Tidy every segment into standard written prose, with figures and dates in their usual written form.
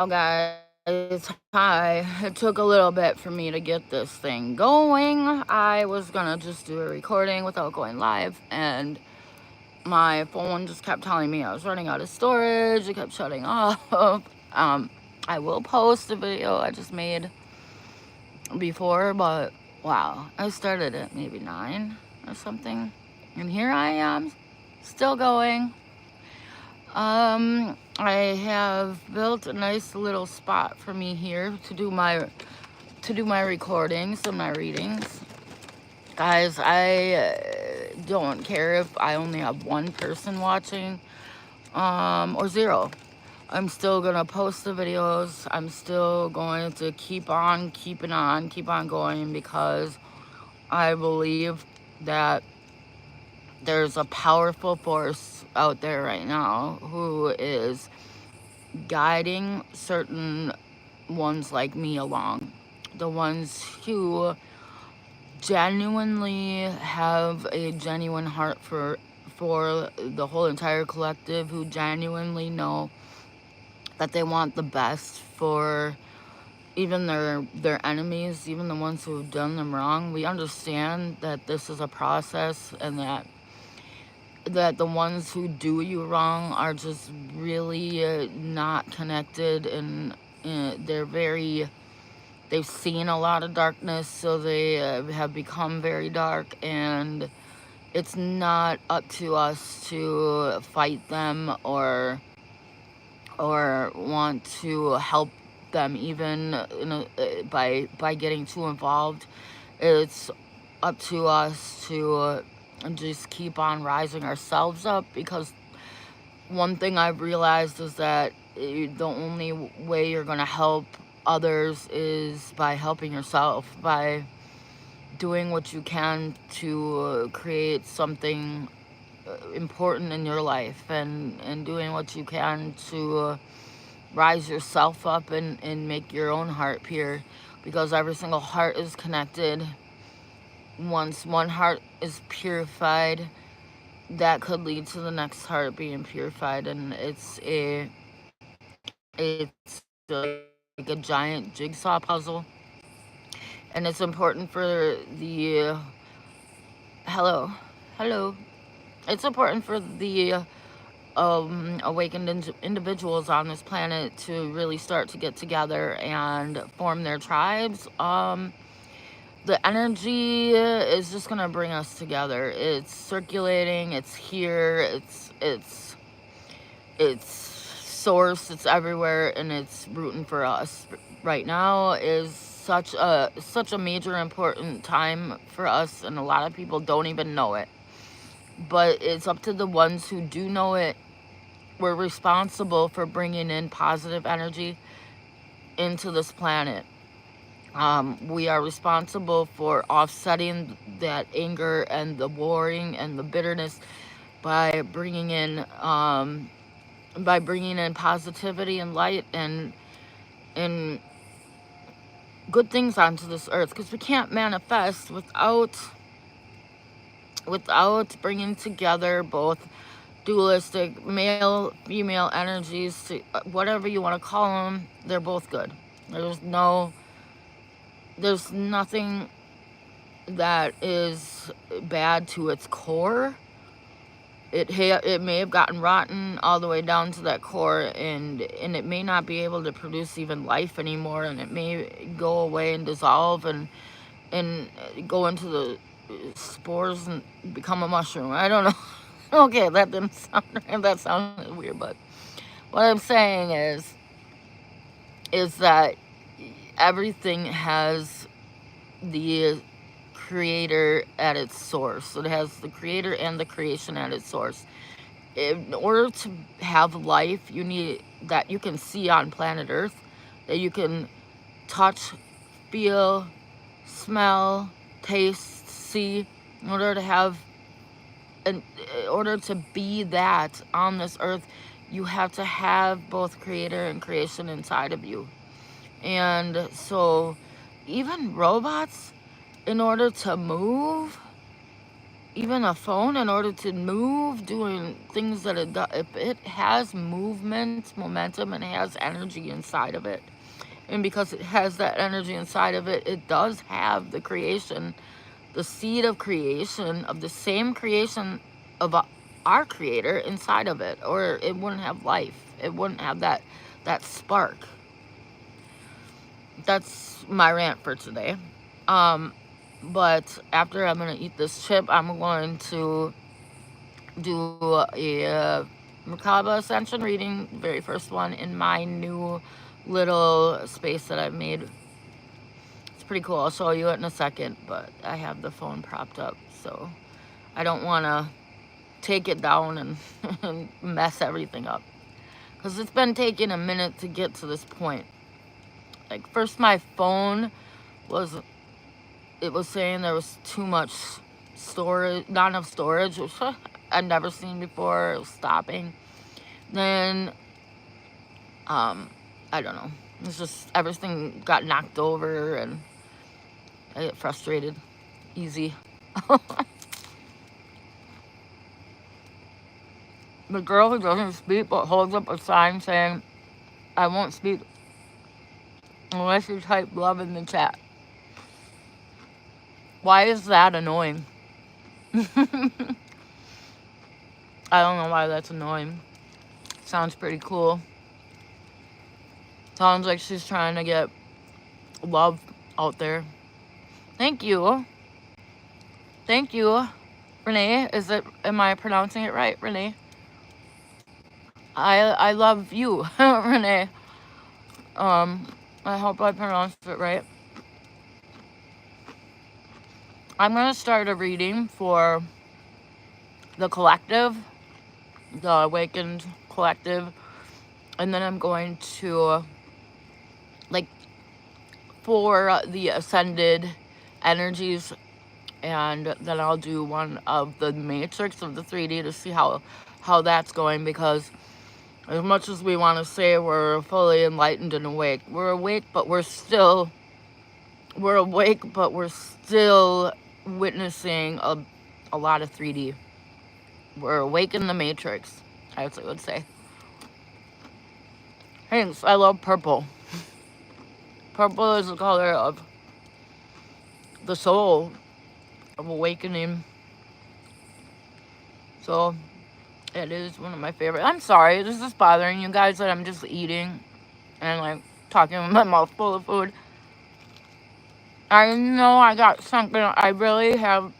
guys, hi. It took a little bit for me to get this thing going. I was gonna just do a recording without going live, and my phone just kept telling me I was running out of storage. It kept shutting off. Um, I will post a video I just made before, but wow, I started at maybe 9 or something, and here I am, still going. I have built a nice little spot for me here to do my recordings and my readings. Guys, I don't care if I only have one person watching, or zero. I'm still gonna post the videos. I'm still going to keep on keeping on, keep on going, because I believe that there's a powerful force out there right now who is guiding certain ones like me along. The ones who genuinely have a genuine heart for the whole entire collective, who genuinely know that they want the best for even their enemies, even the ones who've done them wrong. We understand that this is a process, and that the ones who do you wrong are just really not connected, and they've seen a lot of darkness, so they have become very dark, and it's not up to us to fight them or want to help them, even by getting too involved. It's up to us to just keep on rising ourselves up, because one thing I've realized is that the only way you're going to help others is by helping yourself, by doing what you can to create something important in your life, and doing what you can to rise yourself up, and make your own heart pure, because every single heart is connected. Once one heart is purified, that could lead to the next heart being purified, and it's like a giant jigsaw puzzle. And it's important for the hello hello it's important for the awakened individuals on this planet to really start to get together and form their tribes. The energy is just gonna bring us together. It's circulating. It's here. It's source. It's everywhere, and it's rooting for us right now. Is such a major important time for us, and a lot of people don't even know it. But it's up to the ones who do know it. We're responsible for bringing in positive energy into this planet. We are responsible for offsetting that anger and the warring and the bitterness by bringing in positivity and light, and good things onto this earth, because we can't manifest without bringing together both dualistic male female energies, to whatever you want to call them. They're both good. There's nothing that is bad to its core. It may have gotten rotten all the way down to that core, and it may not be able to produce even life anymore, and it may go away and dissolve, and go into the spores and become a mushroom. I don't know. Okay, that didn't sound right. That sounded weird, but what I'm saying is that everything has the creator at its source. It has the creator and the creation at its source. In order to have life, you need that you can see on planet Earth, that you can touch, feel, smell, taste, see. In order to have, in order to be that on this earth, you have to have both creator and creation inside of you. And so even robots, in order to move, even a phone, in order to move, doing things that it does, if it has movement, momentum, and it has energy inside of it, and because it has that energy inside of it, it does have the creation, the seed of creation, of the same creation of our creator inside of it, or it wouldn't have life. It wouldn't have that spark. That's my rant for today. But after I'm gonna eat this chip, I'm going to do a Merkabah Ascension reading, very first one in my new little space that I've made. It's pretty cool. I'll show you it in a second, but I have the phone propped up, so I don't want to take it down and, and mess everything up. Because it's been taking a minute to get to this point. Like, first my phone was, it was saying there was too much storage, not enough storage, which I'd never seen before. It was stopping. Then, I don't know. It's just everything got knocked over and I get frustrated easy. The girl who doesn't speak but holds up a sign saying, I won't speak unless you type love in the chat. Why is that annoying? I don't know why that's annoying. Sounds pretty cool. Sounds like she's trying to get love out there. Thank you. Thank you, Renee. Am I pronouncing it right, Renee? I love you, Renee. I hope I pronounced it right. I'm gonna start a reading for the collective, the awakened collective, and then I'm going to, like, for the ascended energies, and then I'll do one of the matrix of the 3D to see how that's going, because as much as we want to say we're fully enlightened and awake, we're awake, but we're awake, but we're still witnessing a lot of 3D. We're awake in the matrix, I would say. Thanks, I love purple. Purple is the color of the soul, of awakening. So it is one of my favorite. I'm sorry, this is bothering you guys that I'm just eating and like talking with my mouth full of food. I know I got something. I really have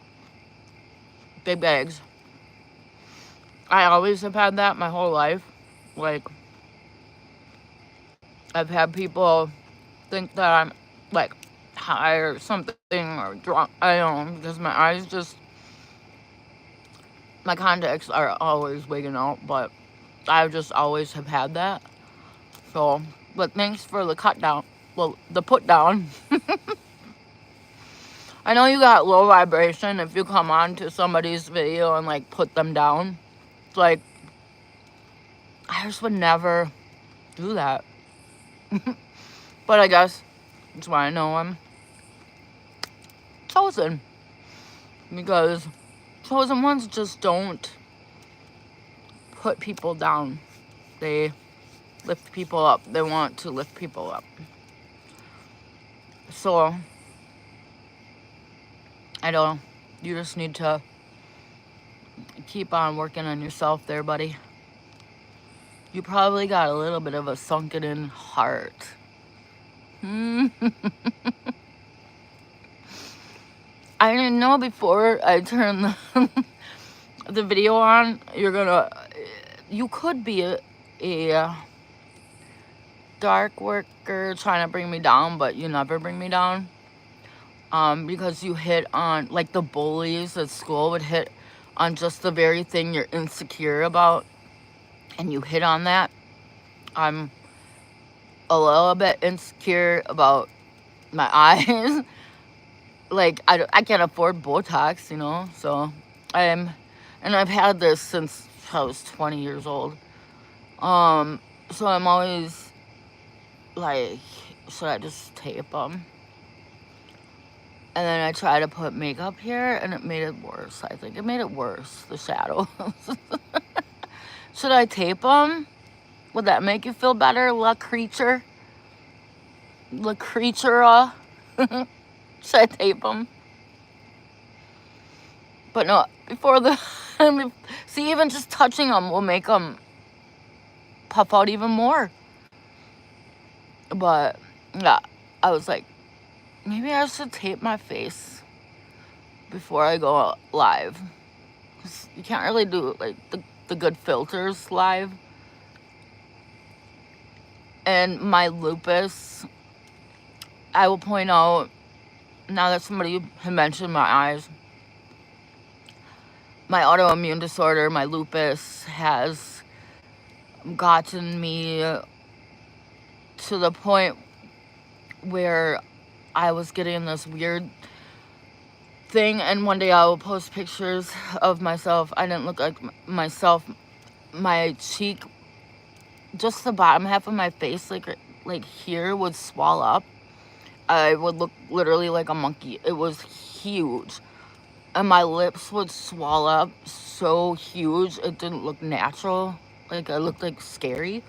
big bags. I always have had that my whole life. Like, I've had people think that I'm like high or something or drunk. I don't know, because my eyes just, my contacts are always wigging out, but I just always have had that. So, but thanks for the cut down. Well, the put down. I know you got low vibration if you come on to somebody's video and like put them down. It's like, I just would never do that. But I guess that's why I know I'm chosen. Because chosen ones just don't put people down. They lift people up. They want to lift people up. So, I don't know. You just need to keep on working on yourself there, buddy. You probably got a little bit of a sunken in heart. I didn't know before I turned the video on, you could be a dark worker trying to bring me down, but you never bring me down. Because you hit on, like, the bullies at school would hit on just the very thing you're insecure about, and you hit on that. I'm a little bit insecure about my eyes. Like, I can't afford Botox, you know, so and I've had this since I was 20 years old. So I'm always, like, should I just tape them? And then I tried to put makeup here, and it made it worse. I think it made it worse, the shadow. Should I tape them? Would that make you feel better, La Creature? La Creature? Should I tape them? But no, before the... see, even just touching them will make them puff out even more. But, yeah, I was like, maybe I should tape my face before I go live. 'Cause you can't really do, like, the good filters live. And my lupus, I will point out, now that somebody had mentioned my eyes, my autoimmune disorder, my lupus, has gotten me to the point where I was getting this weird thing, and one day I will post pictures of myself. I didn't look like myself. My cheek, just the bottom half of my face, like here, would swell up. I would look literally like a monkey. It was huge. And my lips would swell up so huge, it didn't look natural. Like, I looked like scary.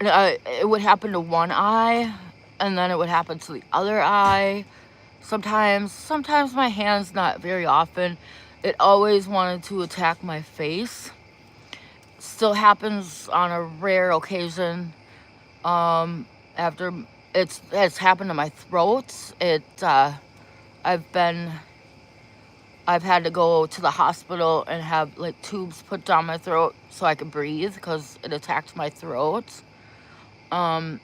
And it would happen to one eye, and then it would happen to the other eye. Sometimes my hands, not very often. It always wanted to attack my face. Still happens on a rare occasion. After it's happened to my throat. I've had to go to the hospital and have like tubes put down my throat so I could breathe because it attacked my throat. And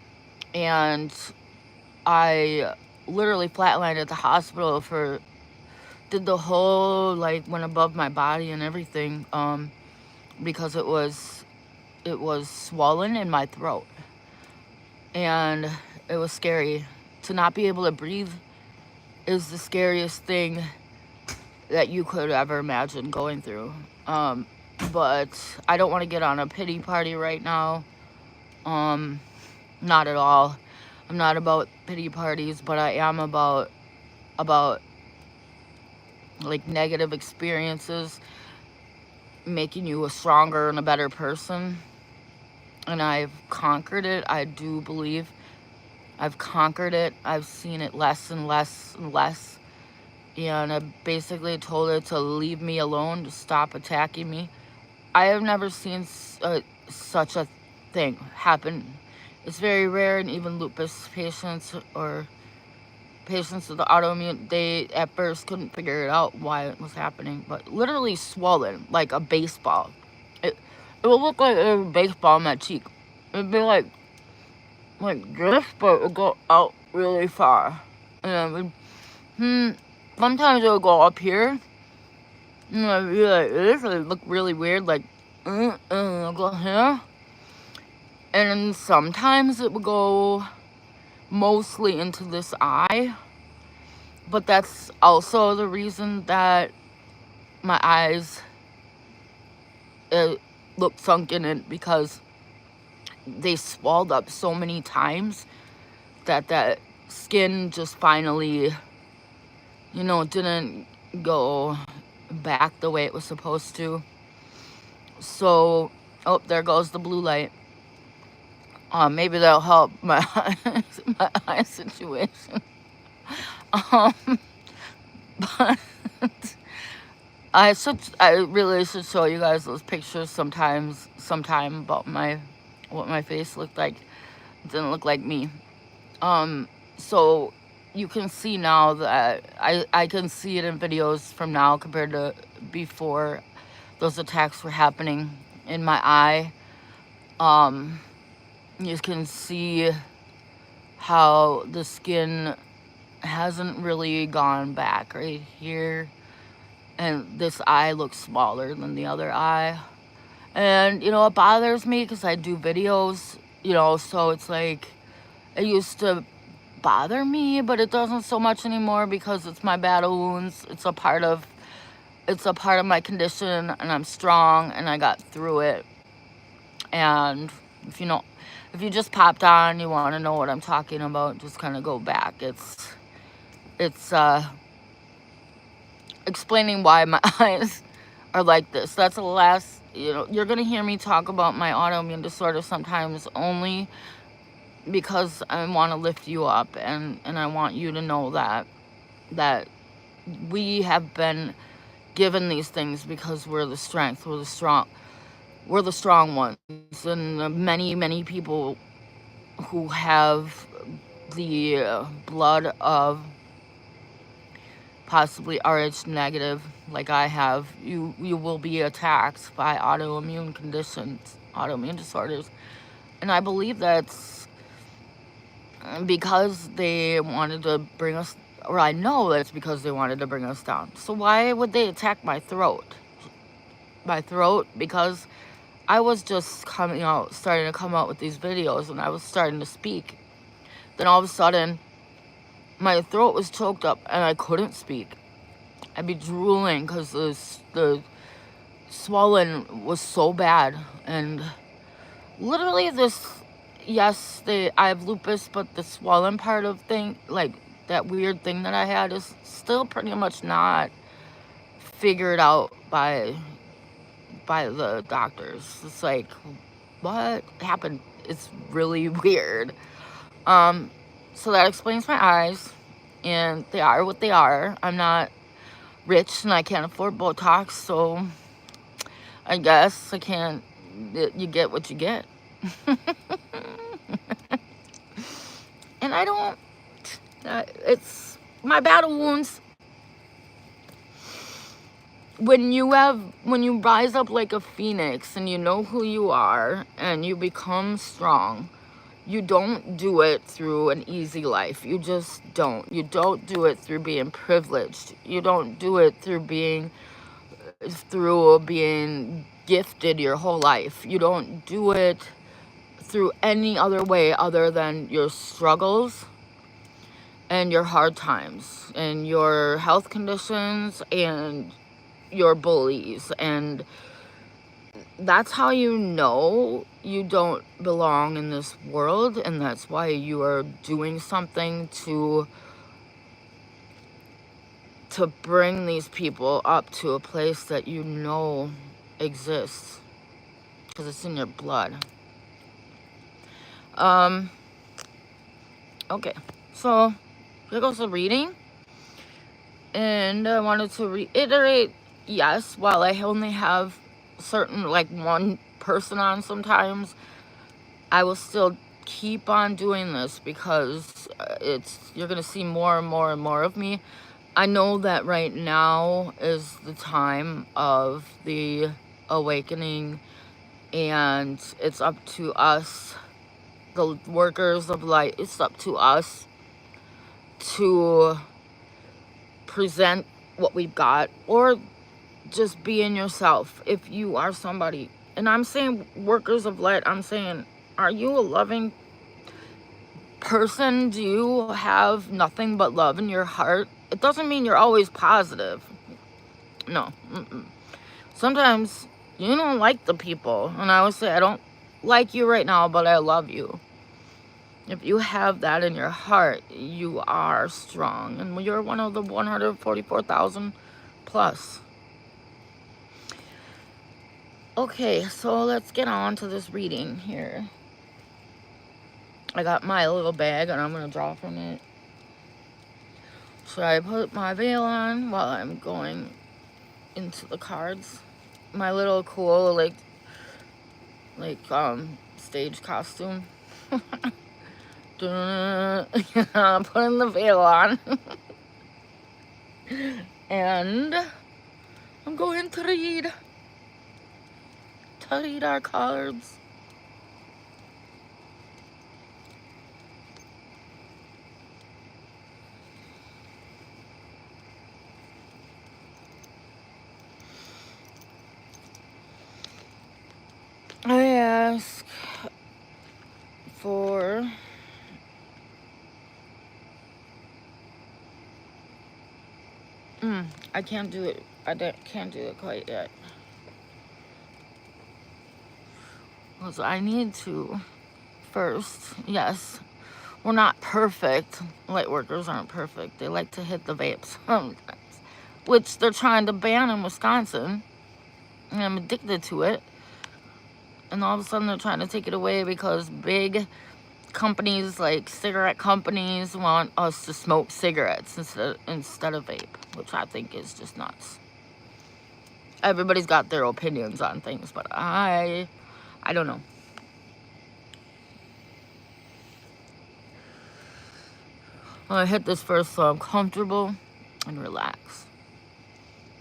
I literally flatlined at the hospital did the whole, like, went above my body and everything, because it was swollen in my throat. And it was scary. To not be able to breathe is the scariest thing that you could ever imagine going through. But I don't want to get on a pity party right now. Not at all. I'm not about pity parties, but I am about like negative experiences making you a stronger and a better person. And I've conquered it. I do believe I've conquered it. I've seen it less and less and less. And I basically told it to leave me alone, to stop attacking me. I have never seen such a thing happen. It's very rare, and even lupus patients or patients with the autoimmune, they at first couldn't figure it out why it was happening. But literally swollen, like a baseball. It would look like a baseball on my cheek. It'd be like this, but it would go out really far. And sometimes it would go up here. And I'd be like this, it would look really weird, like, I'll go here. And then sometimes it would go mostly into this eye. But that's also the reason that my eyes look sunken in, because they swelled up so many times that skin just finally, didn't go back the way it was supposed to. So, oh, there goes the blue light. Maybe that'll help my eye situation. But I really should show you guys those pictures sometime about what my face looked like. It didn't look like me. So you can see now that I can see it in videos from now compared to before those attacks were happening in my eye. You can see how the skin hasn't really gone back right here, and this eye looks smaller than the other eye. And it bothers me because I do videos, so it's like it used to bother me, but it doesn't so much anymore because it's my battle wounds. It's a part of my condition, and I'm strong, and I got through it. And if you just popped on, you want to know what I'm talking about, just kind of go back. It's explaining why my eyes are like this. That's the last, you're going to hear me talk about my autoimmune disorder sometimes only because I want to lift you up, and I want you to know that we have been given these things because we're the strength, we're the strong ones, and many people who have the blood of possibly Rh negative, like I have, you will be attacked by autoimmune conditions, autoimmune disorders. And I believe that's because they wanted to bring us, or I know that's because they wanted to bring us down. So why would they attack my throat? My throat, because I was just starting to come out with these videos, and I was starting to speak. Then all of a sudden, my throat was choked up and I couldn't speak. I'd be drooling because the swollen was so bad. And literally yes, I have lupus, but the swollen part of thing, like that weird thing that I had, is still pretty much not figured out by the doctors. It's like, what happened? It's really weird. So that explains my eyes, and they are what they are. I'm not rich and I can't afford Botox, so I guess I can't. You get what you get. And I don't. It's my battle wounds. When you rise up like a phoenix and you know who you are and you become strong, you don't do it through an easy life. You just don't. You don't do it through being privileged. You don't do it through being gifted your whole life. You don't do it through any other way other than your struggles and your hard times and your health conditions and your bullies. And that's how you know you don't belong in this world, and that's why you are doing something to bring these people up to a place that you know exists, because it's in your blood. Okay, so here goes the reading. And I wanted to reiterate, yes, while I only have certain, like, one person on sometimes, I will still keep on doing this because you're going to see more and more and more of me. I know that right now is the time of the awakening, and it's up to us, the workers of light. It's up to us to present what we've got, or just be in yourself. If you are somebody, and I'm saying workers of light, I'm saying, are you a loving person? Do you have nothing but love in your heart? It doesn't mean you're always positive. No. Sometimes you don't like the people, and I would say, I don't like you right now, but I love you. If you have that in your heart, you are strong, and you're one of the 144,000 plus. Okay, so let's get on to this reading here. I got my little bag, and I'm going to draw from it. Should I put my veil on while I'm going into the cards? My little cool, like stage costume. Putting the veil on. And I'm going to read our cards. I ask for I can't do it. Can't do it quite yet. So I need to first, yes, we're not perfect. Light workers aren't perfect. They like to hit the vapes sometimes, which they're trying to ban in Wisconsin. And I'm addicted to it. And all of a sudden they're trying to take it away because big companies like cigarette companies want us to smoke cigarettes instead of vape, which I think is just nuts. Everybody's got their opinions on things, but I don't know. I hit this first so I'm comfortable and relax.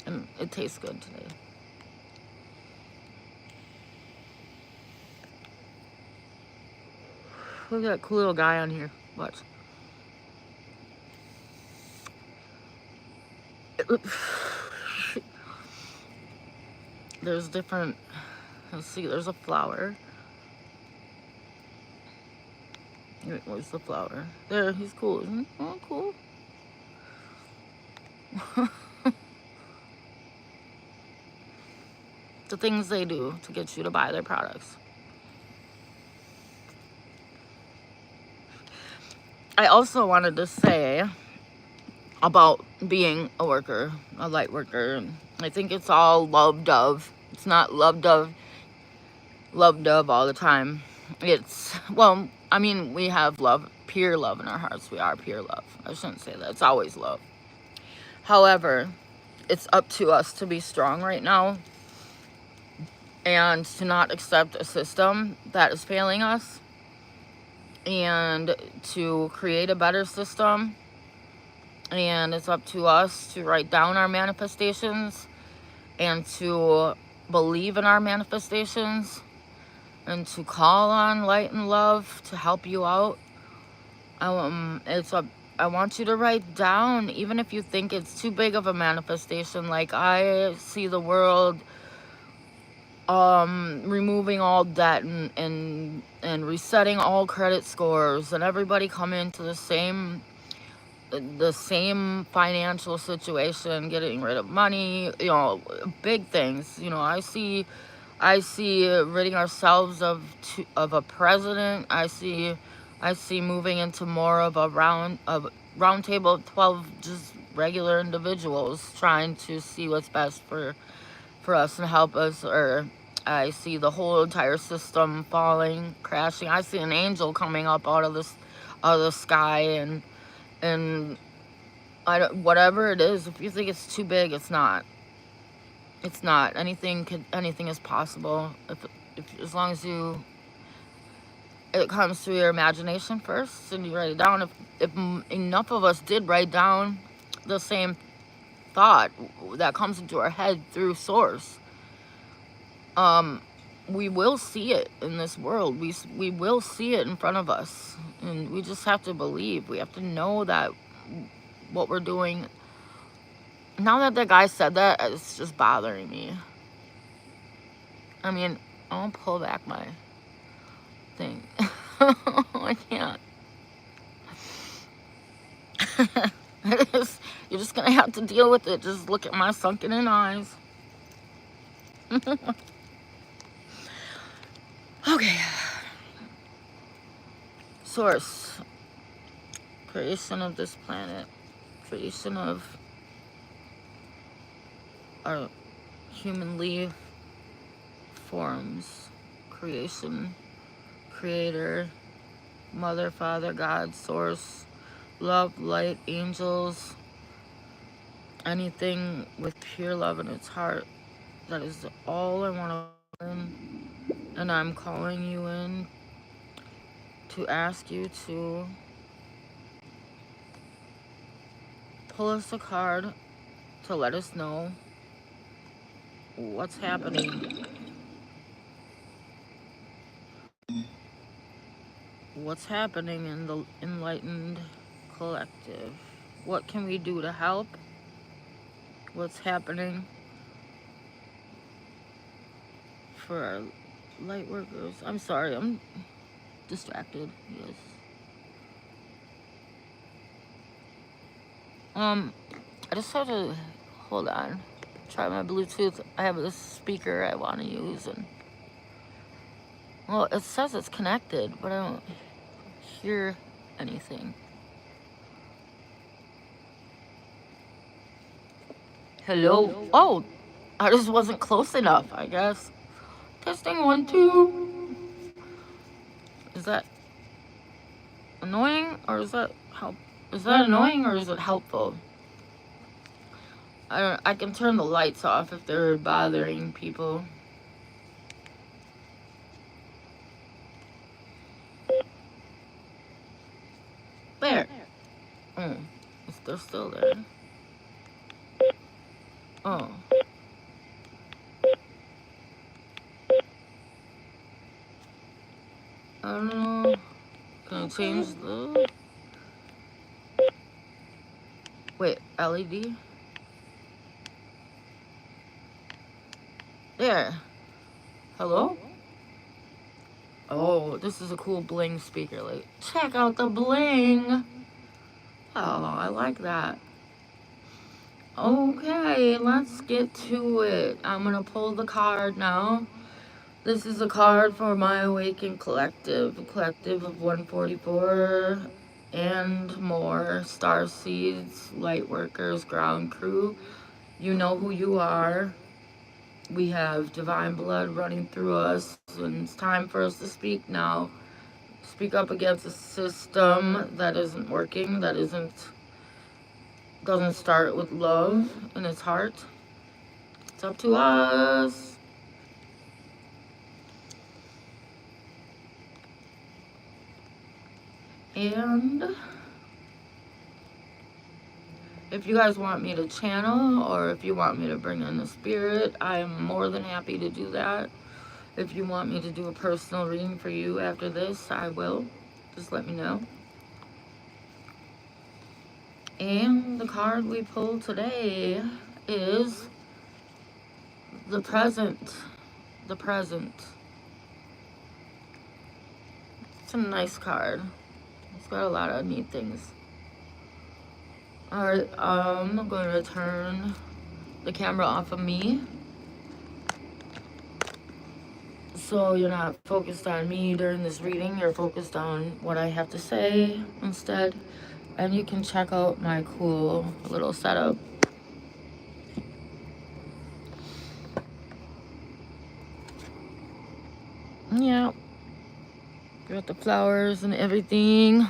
And it tastes good today. Look at that cool little guy on here. Watch. There's different, let's see, there's a flower. Where's the flower? There, he's cool, isn't he? Oh, cool. The things they do to get you to buy their products. I also wanted to say about being a worker, a light worker. I think it's all love dove. It's not love dove all the time. It's, well, I mean, we have love, pure love in our hearts. We are pure love. I shouldn't say that. It's always love. However, it's up to us to be strong right now and to not accept a system that is failing us and to create a better system. And it's up to us to write down our manifestations and to believe in our manifestations and to call on light and love to help you out. I want you to write down, even if you think it's too big of a manifestation. Like, I see the world removing all debt and resetting all credit scores and everybody come into the same financial situation, getting rid of money, you know, big things. You know, I see ridding ourselves of a president. I see moving into more of a round table of 12 just regular individuals trying to see what's best for us and help us. Or I see the whole entire system falling, crashing. I see an angel coming up out of the sky, and whatever it is, if you think it's too big, it's not. It's not. Anything is possible if as long as it comes through your imagination first and you write it down. If enough of us did write down the same thought that comes into our head through source, we will see it in this world. We will see it in front of us, and we just have to believe. We have to know that what we're doing. Now that the guy said that, it's just bothering me. I mean, I'll pull back my thing. I can't. You're just gonna have to deal with it. Just look at my sunken in eyes. Okay. Source. Creation of this planet. Creation of our humanly forms. Creation. Creator. Mother, Father, God, Source. Love, light, angels. Anything with pure love in its heart. That is all I want to learn. And I'm calling you in to ask you to pull us a card to let us know what's happening. What's happening in the enlightened collective? What can we do to help? What's happening for our light workers? I'm sorry, I'm distracted. Yes. I just have to hold on. Try my Bluetooth. I have this speaker I want to use, and well, it says it's connected, but I don't hear anything. Hello? Oh, I just wasn't close enough, I guess. Testing one, two. Is that annoying or is that help? Is that annoying or is it helpful? I can turn the lights off if they're bothering people. There. Oh, they're still there. Oh. I don't know. Can I change the... Wait, LED? There. Hello? Oh, this is a cool bling speaker. Like, check out the bling. Oh, I like that. Okay, let's get to it. I'm gonna pull the card now. This is a card for my Awakened Collective, a collective of 144 and more. Star Seeds, Light Workers, Ground Crew. You know who you are. We have divine blood running through us, and it's time for us to speak now. Speak up against a system that isn't working, that doesn't start with love in its heart. It's up to us. And if you guys want me to channel or if you want me to bring in the spirit, I am more than happy to do that. If you want me to do a personal reading for you after this, I will. Just let me know. And the card we pulled today is the present. The present. It's a nice card. It's got a lot of neat things. Alright, I'm going to turn the camera off of me, so you're not focused on me during this reading. You're focused on what I have to say instead. And you can check out my cool little setup. Yeah. Got the flowers and everything.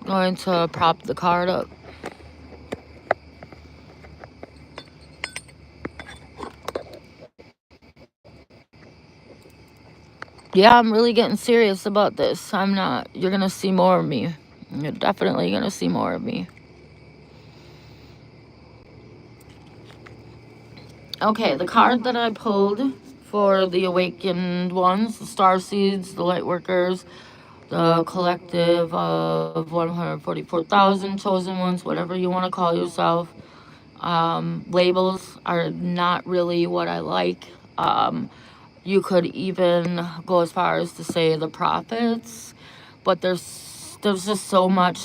Going to prop the card up. Yeah, I'm really getting serious about this. I'm not. You're gonna see more of me. You're definitely gonna see more of me. Okay, the card that I pulled for the awakened ones, the star seeds, the light workers, the collective of 144,000 chosen ones, whatever you want to call yourself. Labels are not really what I like. You could even go as far as to say the prophets, but there's just so much.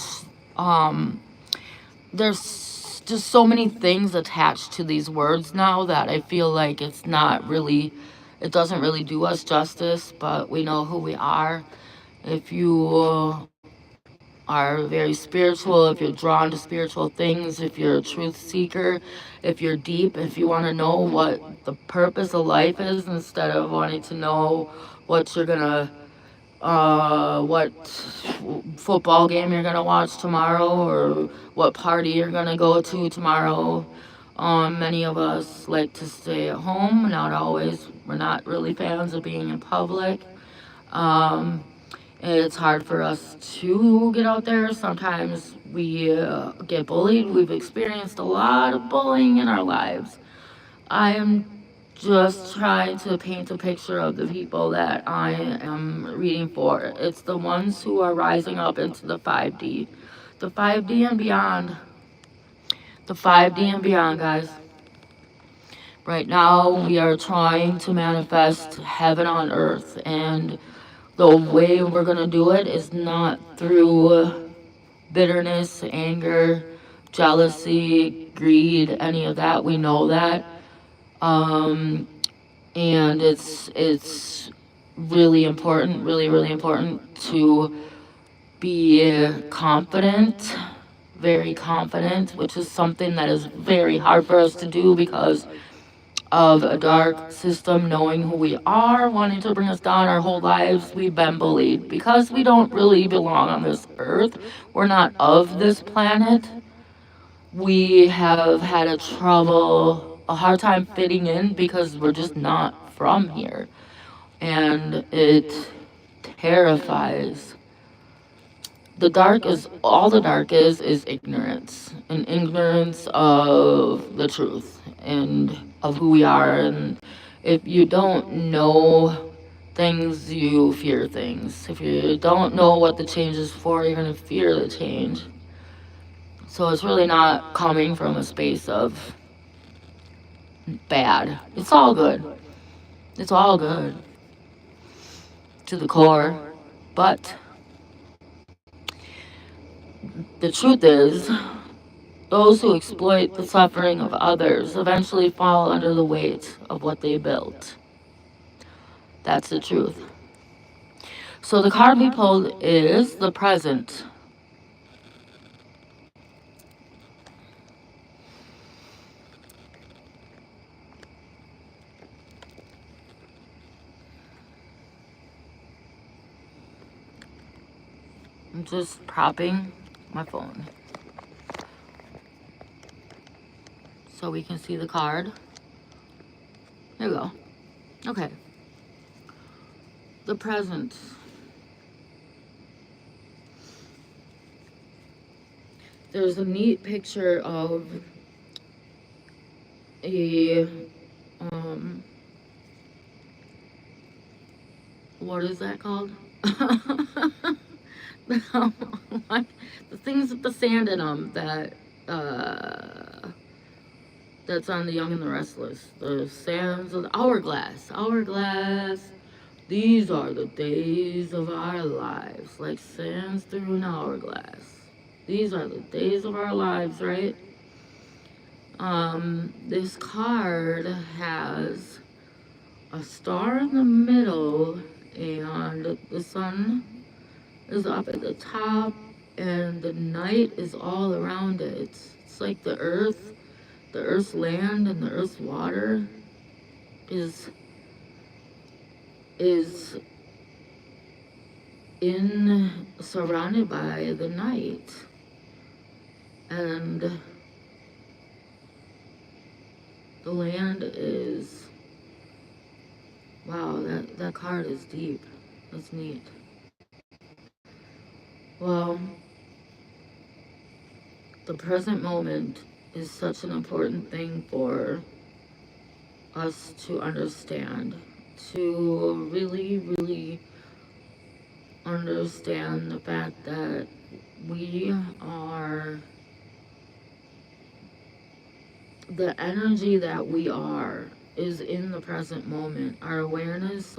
There's just so many things attached to these words now that I feel like it doesn't really do us justice. But we know who we are. If you are very spiritual, if you're drawn to spiritual things, if you're a truth seeker, if you're deep, if you want to know what the purpose of life is instead of wanting to know what you're gonna, what football game you're gonna watch tomorrow or what party you're gonna go to tomorrow. Many of us like to stay at home, not always. We're not really fans of being in public. It's hard for us to get out there. Sometimes we get bullied. We've experienced a lot of bullying in our lives. I am just trying to paint a picture of the people that I am reading for. It's the ones who are rising up into the 5D. The 5D and beyond. The 5D and beyond, guys. Right now, we are trying to manifest heaven on earth, and the way we're going to do it is not through bitterness, anger, jealousy, greed, any of that. We know that. Um, and it's really important, really important to be confident, very confident, which is something that is very hard for us to do because of a dark system, knowing who we are, wanting to bring us down our whole lives. We've been bullied because we don't really belong on this earth. We're not of this planet. We have had a hard time fitting in because we're just not from here. And it terrifies. The dark is all the dark is ignorance, and ignorance of the truth and of who we are. And if you don't know things, you fear things. If you don't know what the change is for, you're going to fear the change. So it's really not coming from a space of bad. It's all good. It's all good to the core. But the truth is, those who exploit the suffering of others eventually fall under the weight of what they built. That's the truth. So the card we pulled is the present. I'm just propping my phone so we can see the card. There we go. Okay. The present. There's a neat picture of a what is that called? What? The things with the sand in them that that's on The Young and the Restless. The sands of the hourglass. Hourglass. These are the days of our lives, like sands through an hourglass. These are the days of our lives, right? This card has a star in the middle, and the sun is up at the top, and the night is all around it. It's like the earth's land and the earth's water is in surrounded by the night. And the land is, wow, that card is deep. That's neat. Well, the present moment is such an important thing for us to understand, to really understand the fact that we are the energy that we are is in the present moment. Our awareness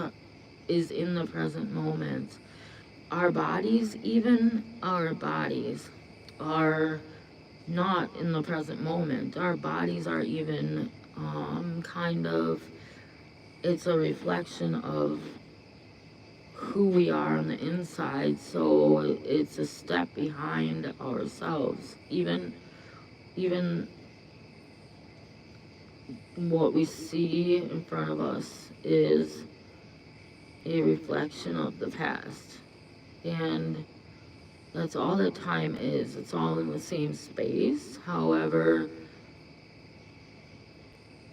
is in the present moment. Our bodies, even our bodies, are not in the present moment. Our bodies are even kind of, it's a reflection of who we are on the inside. So it's a step behind ourselves. Even what we see in front of us is a reflection of the past. And that's all that time is. It's all in the same space. However,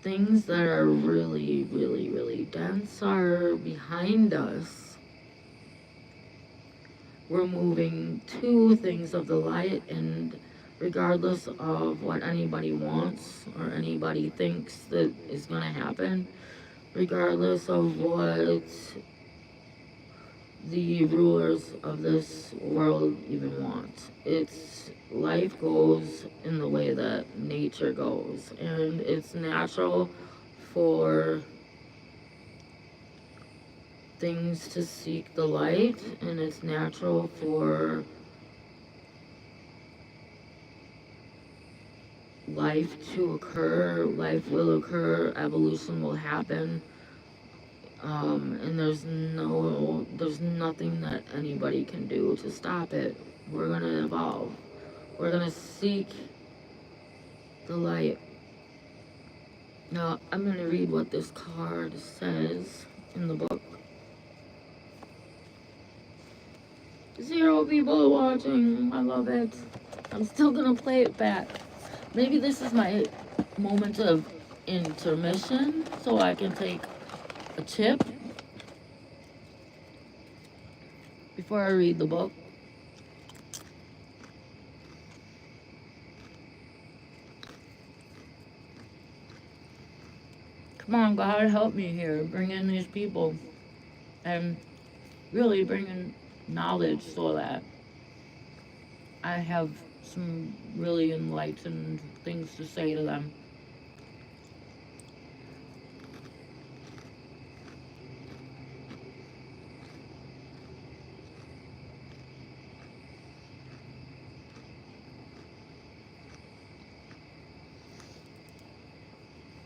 things that are really dense are behind us. We're moving to things of the light, and regardless of what anybody wants or anybody thinks that is going to happen, regardless of what the rulers of this world even want. It's life goes in the way that nature goes, and it's natural for things to seek the light, and it's natural for life to occur. Life will occur. Evolution will happen. And there's nothing that anybody can do to stop it. We're gonna evolve. We're gonna seek the light. Now, I'm gonna read what this card says in the book. 0 people watching. I love it. I'm still gonna play it back. Maybe this is my moment of intermission so I can take a chip before I read the book. Come on, God, help me here. Bring in these people and really bring in knowledge so that I have some really enlightened things to say to them.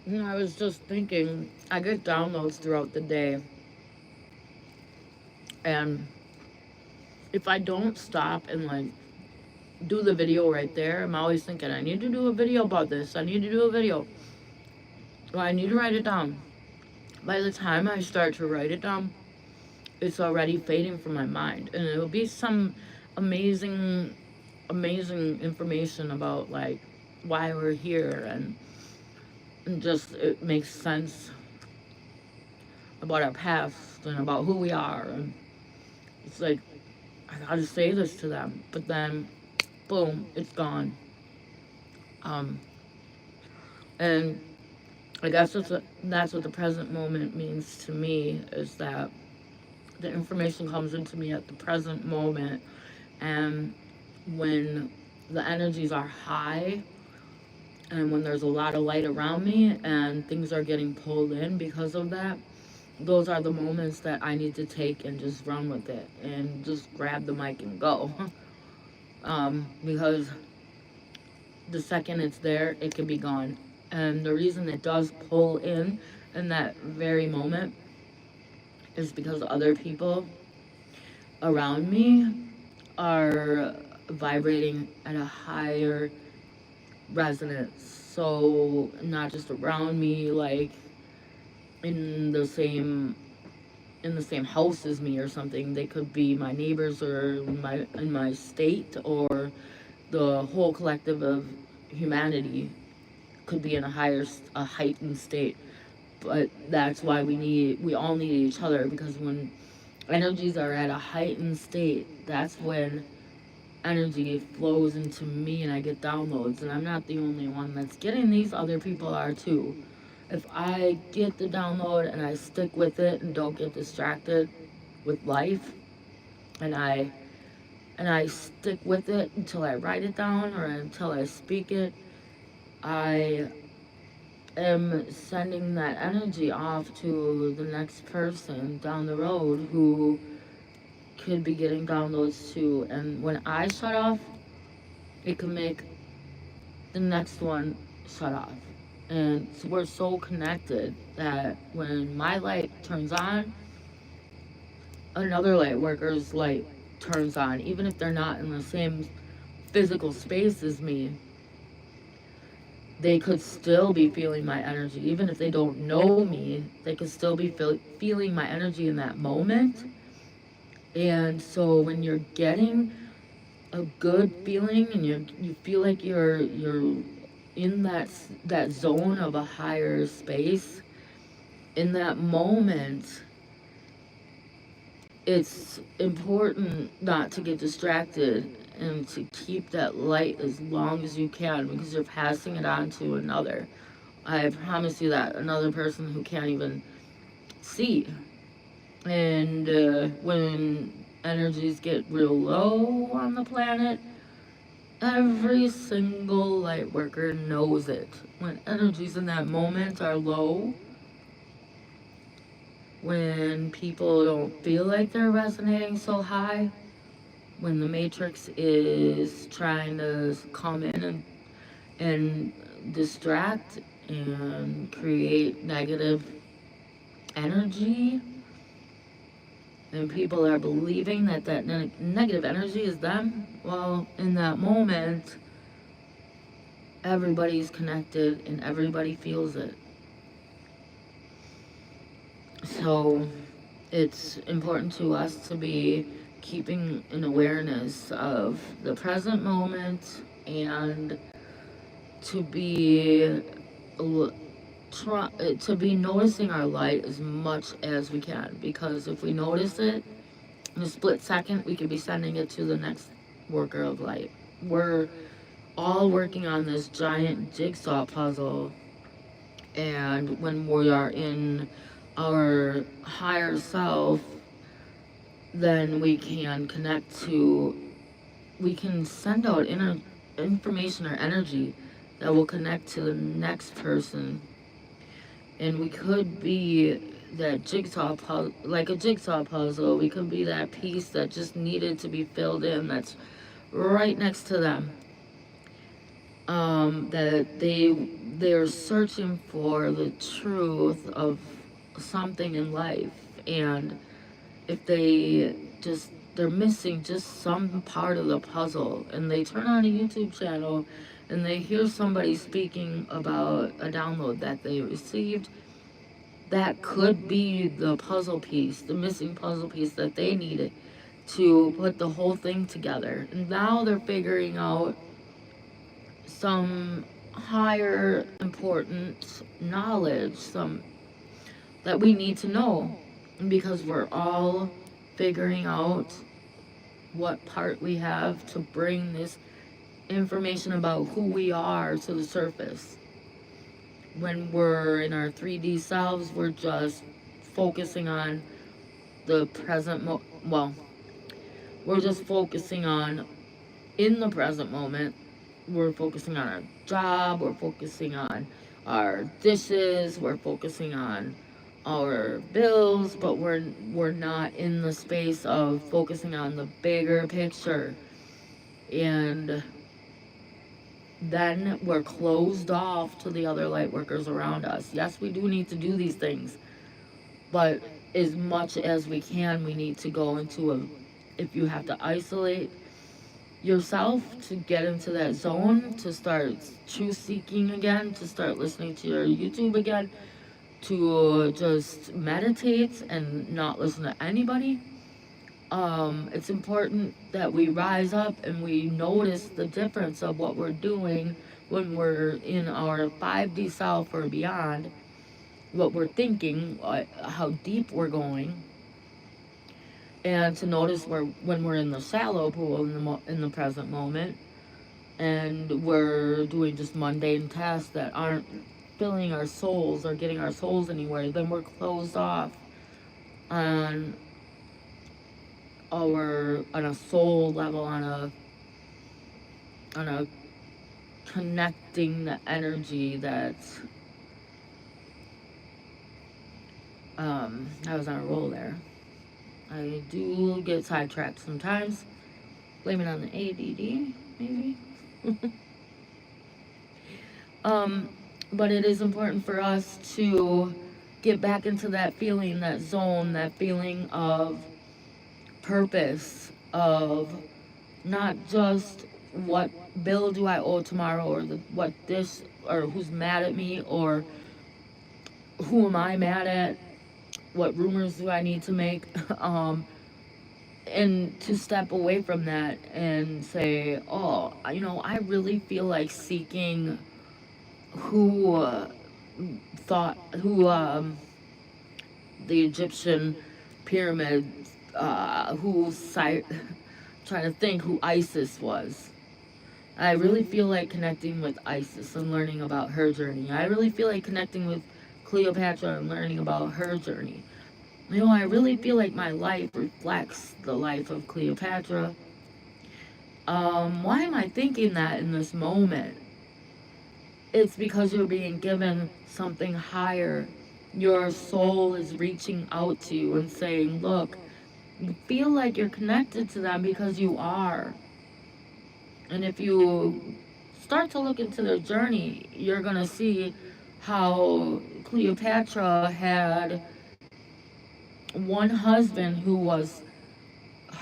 You know, I was just thinking, I get downloads throughout the day. And if I don't stop and like do the video right there, I'm always thinking, I need to do a video about this. I need to do a video. Well, I need to write it down. By the time I start to write it down, it's already fading from my mind. And it'll be some amazing information about like why we're here and just it makes sense about our past and about who we are. And it's like, I gotta say this to them, but then boom, it's gone. And I guess that's what the present moment means to me, is that the information comes into me at the present moment. And when the energies are high and when there's a lot of light around me and things are getting pulled in because of that, those are the moments that I need to take and just run with it and just grab the mic and go. Because the second it's there, it can be gone. And the reason it does pull in that very moment is because other people around me are vibrating at a higher resonance. So not just around me, like in the same house as me or something. They could be my neighbors or in my state, or the whole collective of humanity could be in a heightened state. But that's why we all need each other, because when energies are at a heightened state, that's when energy flows into me and I get downloads. And I'm not the only one that's getting these, other people are too. If I get the download and I stick with it and don't get distracted with life, and I stick with it until I write it down or until I speak it, I am sending that energy off to the next person down the road who could be getting downloads too. And when I shut off, it can make the next one shut off. And so we're so connected that when my light turns on, another light worker's light turns on, even if they're not in the same physical space as me. They could still be feeling my energy. Even if they don't know me, they could still be feeling my energy in that moment. And so when you're getting a good feeling and you feel like you're in that zone of a higher space, in that moment, it's important not to get distracted and to keep that light as long as you can, because you're passing it on to another. I promise you that, another person who can't even see. And when energies get real low on the planet, every single light worker knows it. When energies in that moment are low, when people don't feel like they're resonating so high, when the matrix is trying to come in and distract and create negative energy, and people are believing that negative energy is them, well, in that moment, everybody's connected and everybody feels it. So it's important to us to be keeping an awareness of the present moment and to be to be noticing our light as much as we can, because if we notice it in a split second, we could be sending it to the next worker of light. We're all working on this giant jigsaw puzzle, and when we are in our higher self, then we can send out information or energy that will connect to the next person. And we could be that jigsaw puzzle, like a jigsaw puzzle. We could be that piece that just needed to be filled in, that's right next to them. That they're searching for the truth of something in life, and if they're missing just some part of the puzzle, and they turn on a YouTube channel and they hear somebody speaking about a download that they received, that could be the puzzle piece, the missing puzzle piece that they needed to put the whole thing together. And now they're figuring out some higher important knowledge, some that we need to know, because we're all figuring out what part we have to bring this information about who we are to the surface. When we're in our 3D selves, we're just focusing on the present we're just focusing on in the present moment. We're focusing on our job, we're focusing on our dishes, we're focusing on our bills, but we're not in the space of focusing on the bigger picture. And then we're closed off to the other light workers around us. Yes, we do need to do these things, but as much as we can, we need to go into if you have to isolate yourself to get into that zone, to start truth seeking again, to start listening to your YouTube again, to just meditate and not listen to anybody. It's important that we rise up and we notice the difference of what we're doing when we're in our 5D self or beyond, what we're thinking, how deep we're going, and to notice when we're in the shallow pool in the present moment, and we're doing just mundane tasks that aren't filling our souls or getting our souls anywhere, then we're closed off on a soul level, on a connecting the energy that's I was on a roll there. I do get sidetracked sometimes. Blame it on the ADD, maybe. But it is important for us to get back into that feeling, that zone, that feeling of purpose, of not just what bill do I owe tomorrow, or what this, or who's mad at me, or who am I mad at, what rumors do I need to make, and to step away from that and say, oh, I really feel like seeking who the Egyptian pyramids, trying to think who Isis was. I really feel like connecting with Isis and learning about her journey. I really feel like connecting with Cleopatra and learning about her journey. I really feel like my life reflects the life of Cleopatra. Why am I thinking that in this moment? It's because you're being given something higher. Your soul is reaching out to you and saying, look, you feel like you're connected to them because you are. And if you start to look into their journey, you're gonna see how Cleopatra had one husband who was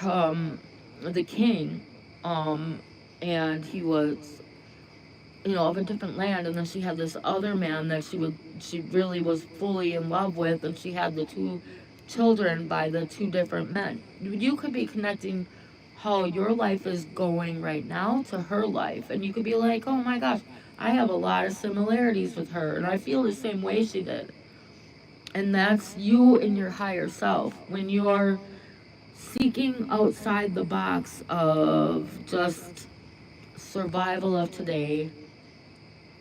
um the king, um and he was, of a different land, and then she had this other man that she really was fully in love with, and she had the two children by the two different men. You could be connecting how your life is going right now to her life, and you could be like, oh my gosh, I have a lot of similarities with her, and I feel the same way she did. And that's you in your higher self when you're seeking outside the box of just survival of today,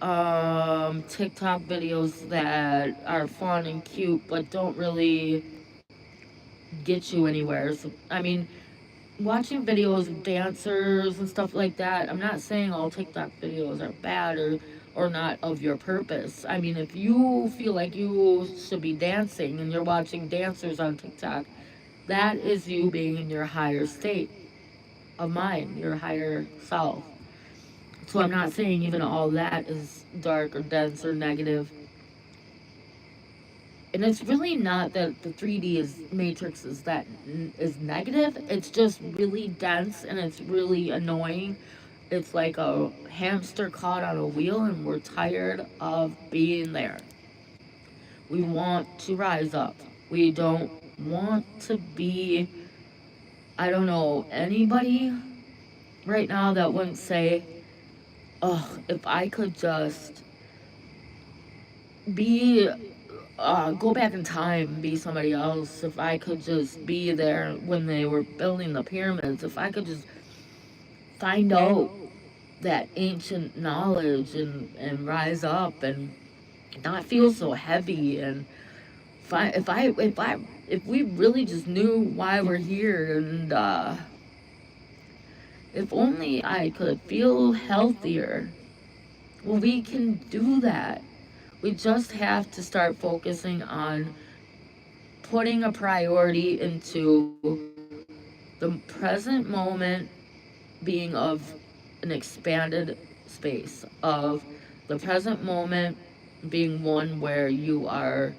TikTok videos that are fun and cute but don't really get you anywhere. So, I mean, watching videos of dancers and stuff like that, I'm not saying all TikTok videos are bad or not of your purpose. I mean, if you feel like you should be dancing and you're watching dancers on TikTok, that is you being in your higher state of mind, your higher self. So I'm not saying even all that is dark or dense or negative. And it's really not that the 3D is matrix is that is negative. It's just really dense and it's really annoying. It's like a hamster caught on a wheel, and we're tired of being there. We want to rise up. We don't want to be, I don't know, anybody right now that wouldn't say, oh, if I could just be go back in time, be somebody else. If I could just be there when they were building the pyramids, if I could just find out that ancient knowledge and rise up and not feel so heavy, and if we really just knew why we're here, and if only I could feel healthier. Well, we can do that. We just have to start focusing on putting a priority into the present moment being of an expanded space, of the present moment being one where you are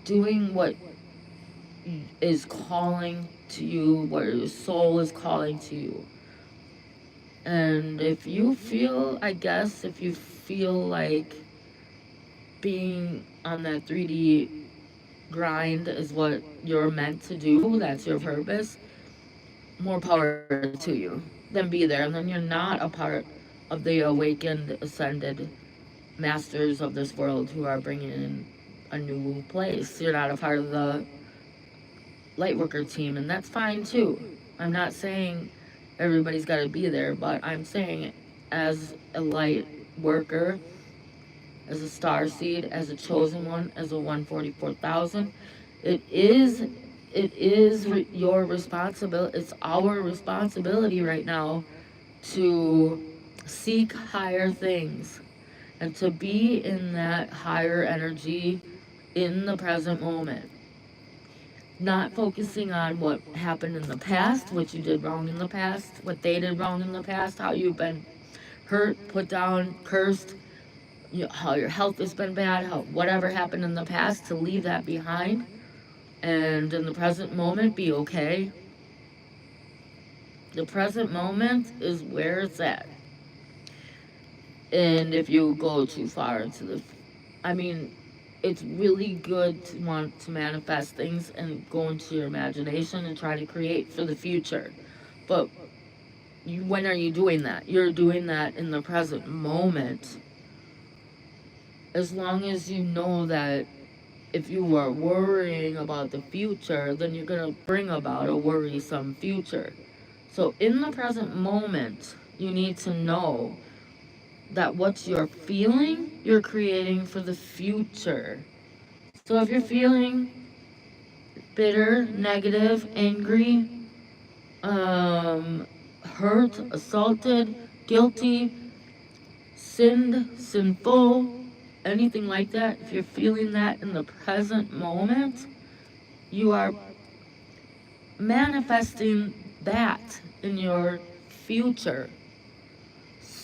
doing what is calling to you, what your soul is calling to you. And if you feel, I guess, if you feel like being on that 3D grind is what you're meant to do, that's your purpose, more power to you. Then be there. And then you're not a part of the awakened, ascended masters of this world who are bringing in a new place. You're not a part of the lightworker team, and that's fine too. I'm not saying everybody's got to be there, but I'm saying as a light worker, as a star seed, as a chosen one, as a 144,000, it is your responsibility. It's our responsibility right now to seek higher things and to be in that higher energy in the present moment. Not focusing on what happened in the past, what you did wrong in the past, what they did wrong in the past, how you've been hurt, put down, cursed, how your health has been bad, how whatever happened in the past, to leave that behind and in the present moment be okay. The present moment is where it's at. And if you go too far into I mean, it's really good to want to manifest things and go into your imagination and try to create for the future. But when are you doing that? You're doing that in the present moment. As long as you know that if you are worrying about the future, then you're going to bring about a worrisome future. So in the present moment, you need to know that what you're feeling, you're creating for the future. So if you're feeling bitter, negative, angry, hurt, assaulted, guilty, sinful, anything like that, if you're feeling that in the present moment, you are manifesting that in your future.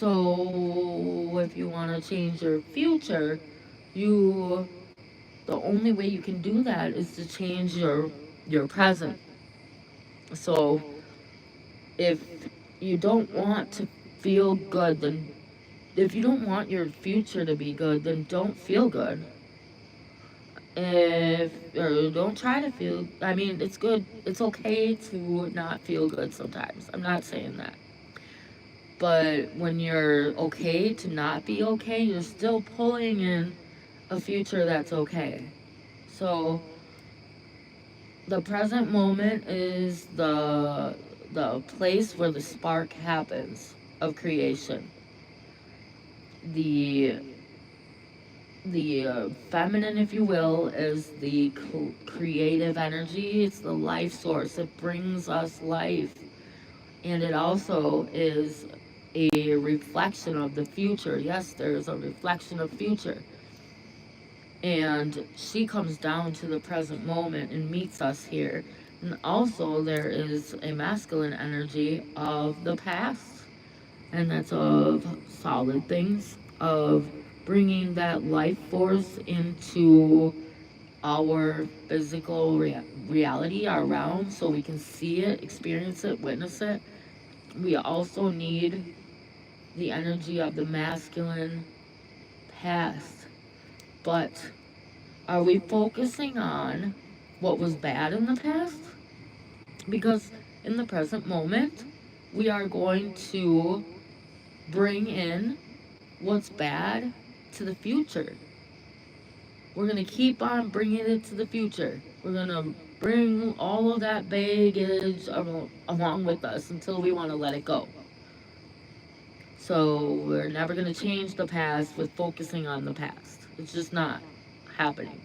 So if you want to change your future, you the only way you can do that is to change your present. So if you don't want to feel good, then if you don't want your future to be good, then don't feel good. If or don't try to feel, I mean, it's good. It's okay to not feel good sometimes. I'm not saying that. But when you're okay to not be okay, you're still pulling in a future that's okay. So the present moment is the place where the spark happens of creation. The feminine, if you will, is the creative energy. It's the life source. It brings us life, and it also is a reflection of the future. Yes, there's a reflection of future. And she comes down to the present moment and meets us here. And also, there is a masculine energy of the past, and that's of solid things, of bringing that life force into our physical reality, our realm, so we can see it, experience it, witness it. We also need the energy of the masculine past. But are we focusing on what was bad in the past? Because in the present moment, we are going to bring in what's bad to the future. We're going to keep on bringing it to the future. We're going to bring all of that baggage along with us until we want to let it go. So we're never going to change the past with focusing on the past. It's just not happening.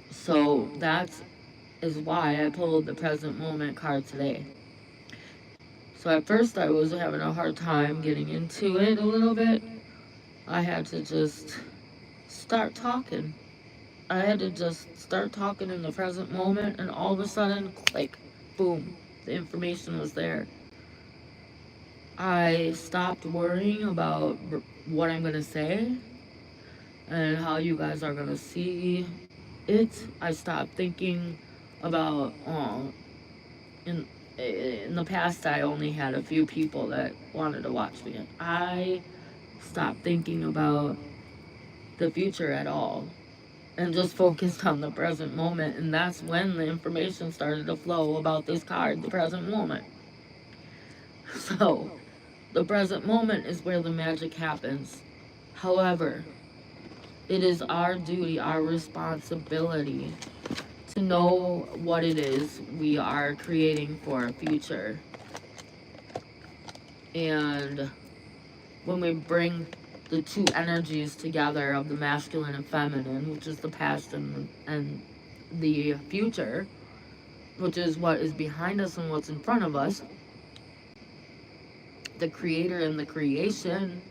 So that is why I pulled the present moment card today. So at first I was having a hard time getting into it a little bit. I had to just start talking. I had to just start talking in the present moment, and all of a sudden, click, boom, the information was there. I stopped worrying about what I'm going to say and how you guys are going to see it. I stopped thinking about, in, in the past, I only had a few people that wanted to watch me. I stopped thinking about the future at all and just focused on the present moment. And that's when the information started to flow about this card, the present moment. So, the present moment is where the magic happens. However, it is our duty, our responsibility to know what it is we are creating for our future. And when we bring the two energies together of the masculine and feminine, which is the past and the future, which is what is behind us and what's in front of us, the creator and the creation,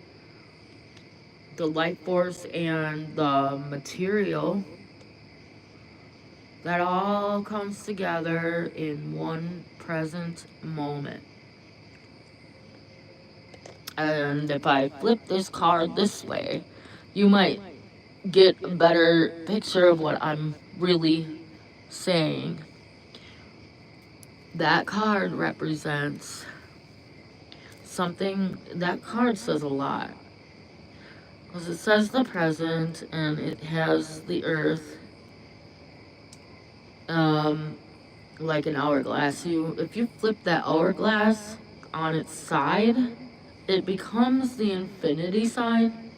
the life force and the material, that all comes together in one present moment. And if I flip this card this way, you might get a better picture of what I'm really saying. That card represents something, that card says a lot. Because it says the present and it has the earth, like an hourglass. If you flip that hourglass on its side, it becomes the infinity sign.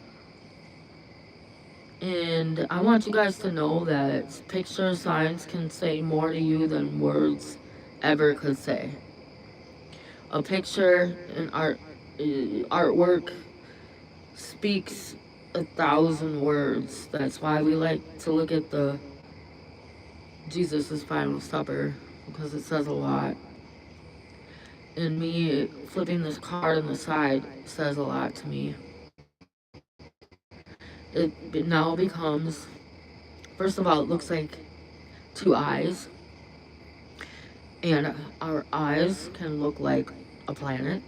And I want you guys to know that picture signs can say more to you than words ever could say. A picture, an artwork speaks 1,000 words. That's why we like to look at the Jesus' Final Supper, because it says a lot. And me flipping this card on the side says a lot to me. It now becomes, first of all, it looks like two eyes. And our eyes can look like a planet.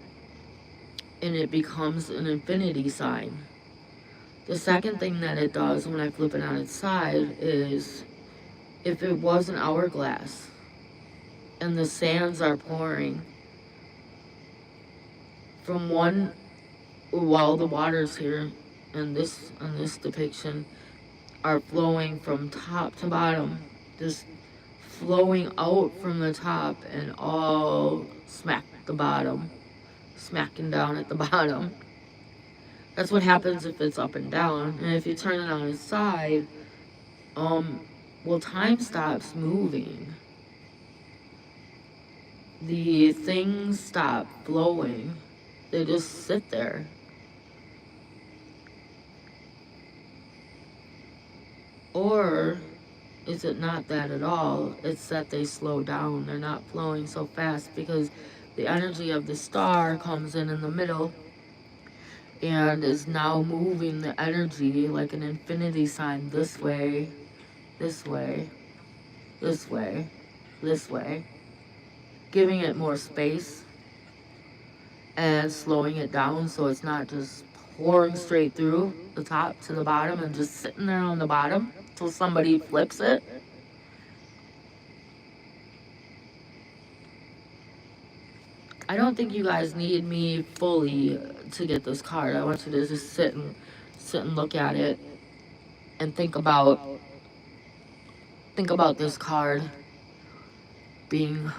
and it becomes an infinity sign. The second thing that it does when I flip it on its side is if it was an hourglass and the sands are pouring from one, while the waters here in this depiction are flowing from top to bottom, just flowing out from the top and all smack the bottom, smacking down at the bottom. That's what happens if it's up and down. And if you turn it on its side, well, time stops moving. The things stop flowing. They just sit there. Or is it not that at all? It's that they slow down. They're not flowing so fast because the energy of the star comes in the middle and is now moving the energy like an infinity sign this way, this way, this way, this way, giving it more space and slowing it down so it's not just pouring straight through the top to the bottom and just sitting there on the bottom till somebody flips it. I don't think you guys need me fully to get this card. I want you to just sit and look at it and think about this card being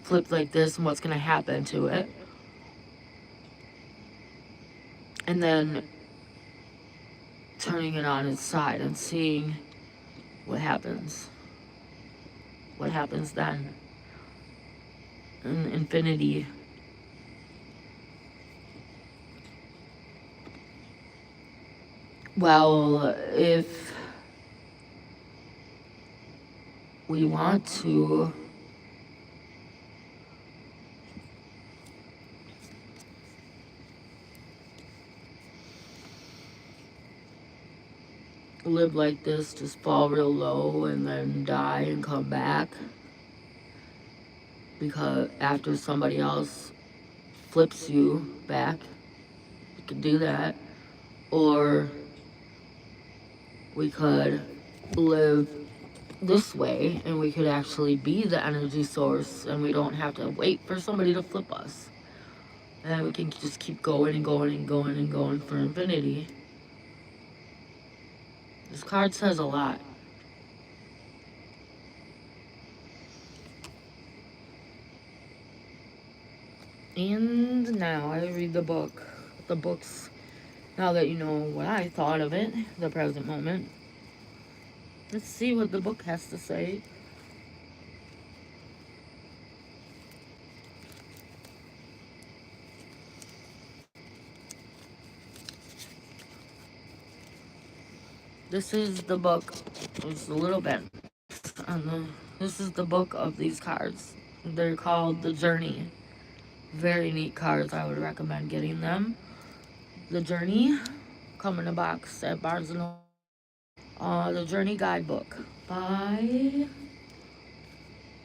flipped like this and what's going to happen to it. And then turning it on its side and seeing what happens. What happens then? In infinity. Well, if we want to live like this, just fall real low and then die and come back because after somebody else flips you back, you could do that. Or we could live this way and we could actually be the energy source and we don't have to wait for somebody to flip us. And we can just keep going and going and going and going for infinity. This card says a lot. And now I read the book. The book's, now that you know what I thought of it, the present moment. Let's see what the book has to say. This is the book. It's a little bit. This is the book of these cards. They're called The Journey. Very neat cards. I would recommend getting them. The Journey come in a box at Barnes & Noble. The Journey Guidebook by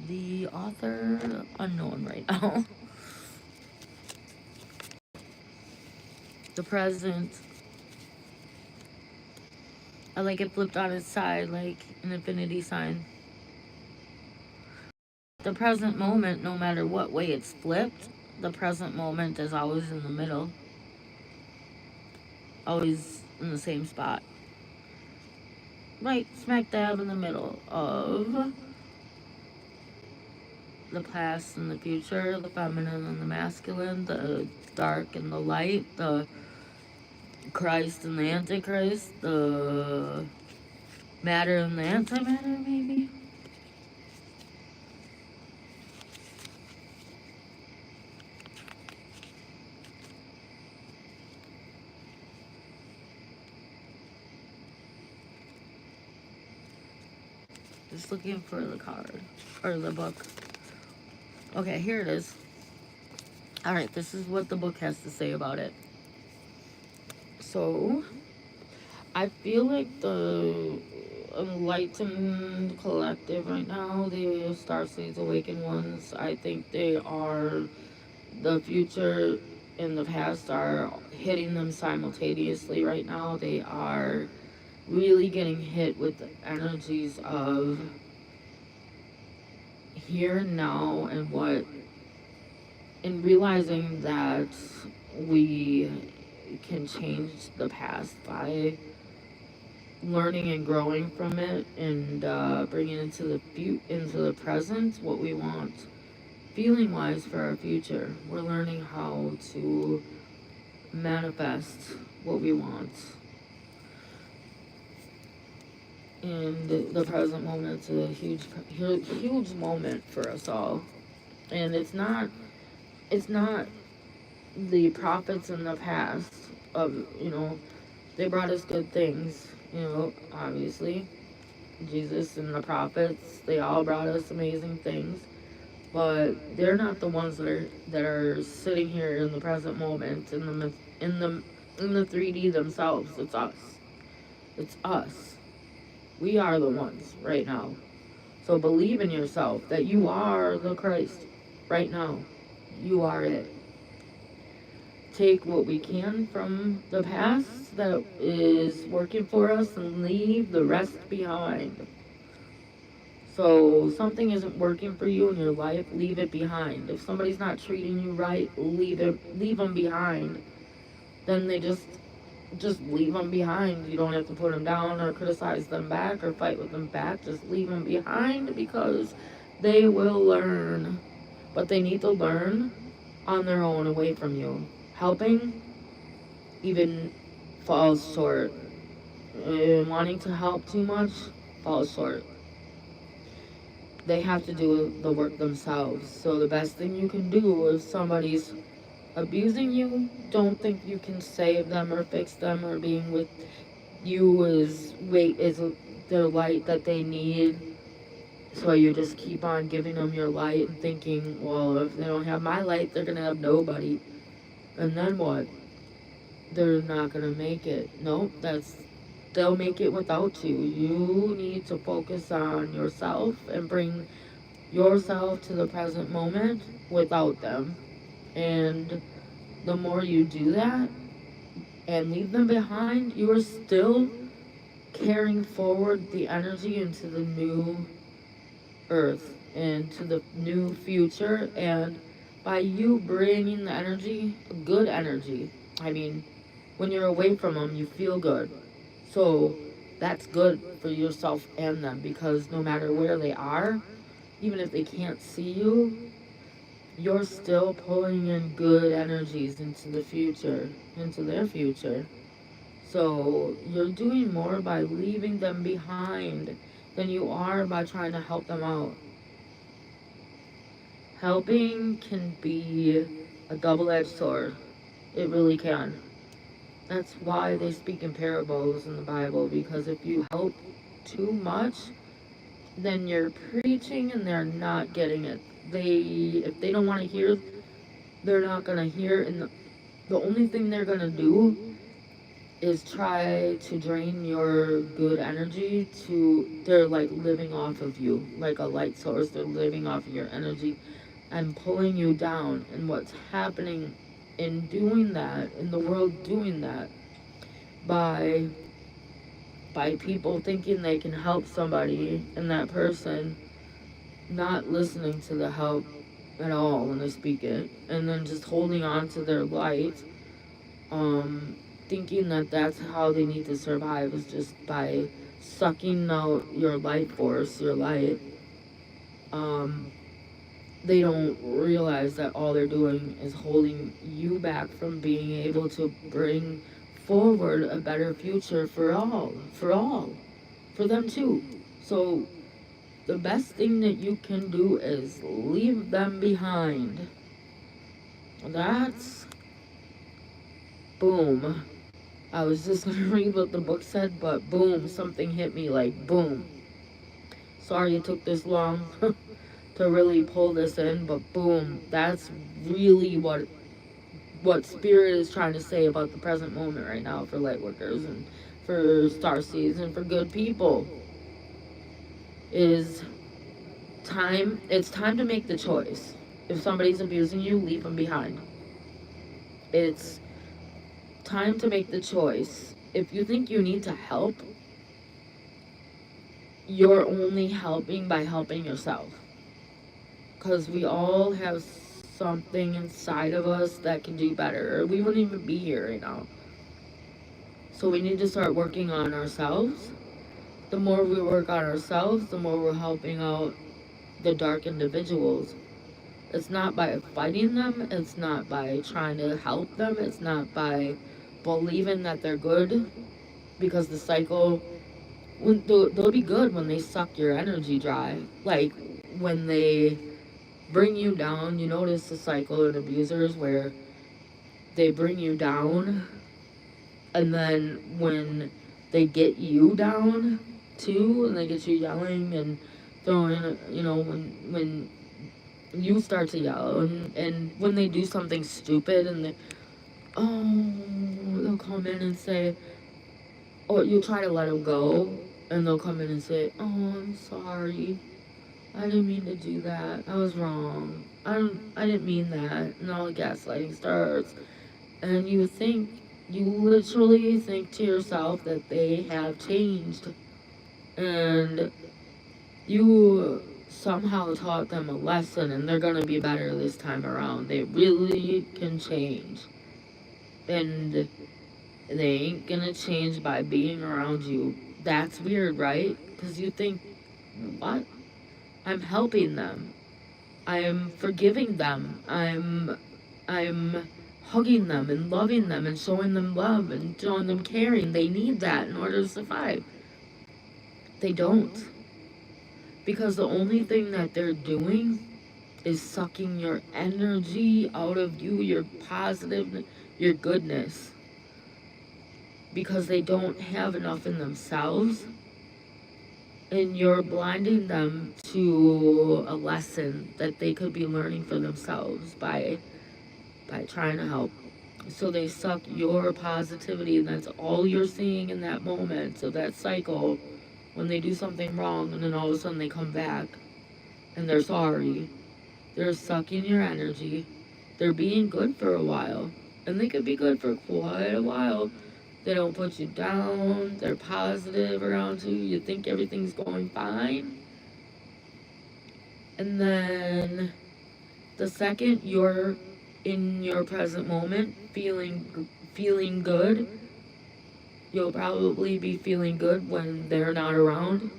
the author unknown right now. The present. I like it flipped on its side like an infinity sign. The present moment, no matter what way it's flipped, the present moment is always in the middle. Always in the same spot. Right smack dab in the middle of the past and the future, the feminine and the masculine, the dark and the light, the Christ and the Antichrist, the matter and the antimatter, maybe? Just looking for the card, or the book. Okay, here it is. Alright, this is what the book has to say about it. So, I feel like the enlightened collective right now, the Starseeds Awakened ones, I think they are the future in the past are hitting them simultaneously right now. They are really getting hit with the energies of here and now, and realizing that we can change the past by learning and growing from it, and bringing into the present what we want feeling wise for our future. We're learning how to manifest what we want in the present moment. It's a huge moment for us all, and it's not the prophets in the past of, they brought us good things, obviously Jesus and the prophets, they all brought us amazing things, but they're not the ones that are sitting here in the present moment in the 3D themselves. It's us. We are the ones right now. So believe in yourself that you are the Christ right now. You are it. Take what we can from the past that is working for us and leave the rest behind. So something isn't working for you in your life, leave it behind. If somebody's not treating you right, leave them behind. Then they just leave them behind. You don't have to put them down or criticize them back or fight with them back. Just leave them behind, because they will learn. But they need to learn on their own, away from you. Helping even falls short. Wanting to help too much falls short. They have to do the work themselves. So the best thing you can do if somebody's abusing you, don't think you can save them or fix them, or being with you is the light that they need. So you just keep on giving them your light and thinking, well, if they don't have my light, they're gonna have nobody. And then what? They're not gonna make it. Nope, they'll make it without you. You need to focus on yourself and bring yourself to the present moment without them. And the more you do that and leave them behind, you are still carrying forward the energy into the new earth, into the new future. And by you bringing the energy, good energy, I mean, when you're away from them, you feel good. So that's good for yourself and them, because no matter where they are, even if they can't see you, you're still pulling in good energies into the future, into their future. So you're doing more by leaving them behind than you are by trying to help them out. Helping can be a double-edged sword. It really can. That's why they speak in parables in the Bible, because if you help too much, then you're preaching and they're not getting it. If they don't want to hear, they're not going to hear, and the only thing they're going to do is try to drain your good energy. They're like living off of you, like a light source. They're living off of your energy and pulling you down. And what's happening in doing that, in the world doing that, by people thinking they can help somebody, and that person not listening to the help at all when they speak it, and then just holding on to their light, thinking that that's how they need to survive, is just by sucking out your life force, your light. They don't realize that all they're doing is holding you back from being able to bring forward a better future for them too. So the best thing that you can do is leave them behind. That's boom. I was just gonna read what the book said, but boom, something hit me like boom. Sorry it took this long to really pull this in, but boom, that's really what Spirit is trying to say about the present moment right now for light workers and for starseeds and for good people. It's time to make the choice. If somebody's abusing you, leave them behind. It's time to make the choice. If you think you need to help, you're only helping by helping yourself. Because we all have something inside of us that can do better, or we wouldn't even be here right now. So we need to start working on ourselves. The more we work on ourselves, the more we're helping out the dark individuals. It's not by fighting them, it's not by trying to help them, it's not by believing that they're good, because the cycle, they'll be good when they suck your energy dry. Like when they bring you down, you notice the cycle in abusers where they bring you down, and then when they get you down too, and they get you yelling and throwing, when you start to yell, and when they do something stupid, and they'll come in and say, or you try to let them go, and they'll come in and say, oh, I'm sorry, I didn't mean to do that, I was wrong, I didn't mean that, and all the gaslighting starts, and you literally think to yourself that they have changed, and you somehow taught them a lesson, and they're gonna be better this time around. They really can change. And they ain't gonna change by being around you. That's weird, right? Because you think, what? I'm helping them. I'm forgiving them. I'm hugging them and loving them and showing them love and showing them caring. They need that in order to survive. They don't. Because the only thing that they're doing is sucking your energy out of you, your positive, your goodness. Because they don't have enough in themselves. And you're blinding them to a lesson that they could be learning for themselves by trying to help. So they suck your positivity, and that's all you're seeing in that moment. So that cycle, when they do something wrong, and then all of a sudden they come back and they're sorry, they're sucking your energy. They're being good for a while, and they could be good for quite a while. They don't put you down. They're positive around you. You think everything's going fine. And then the second you're in your present moment feeling good, you'll probably be feeling good when they're not around.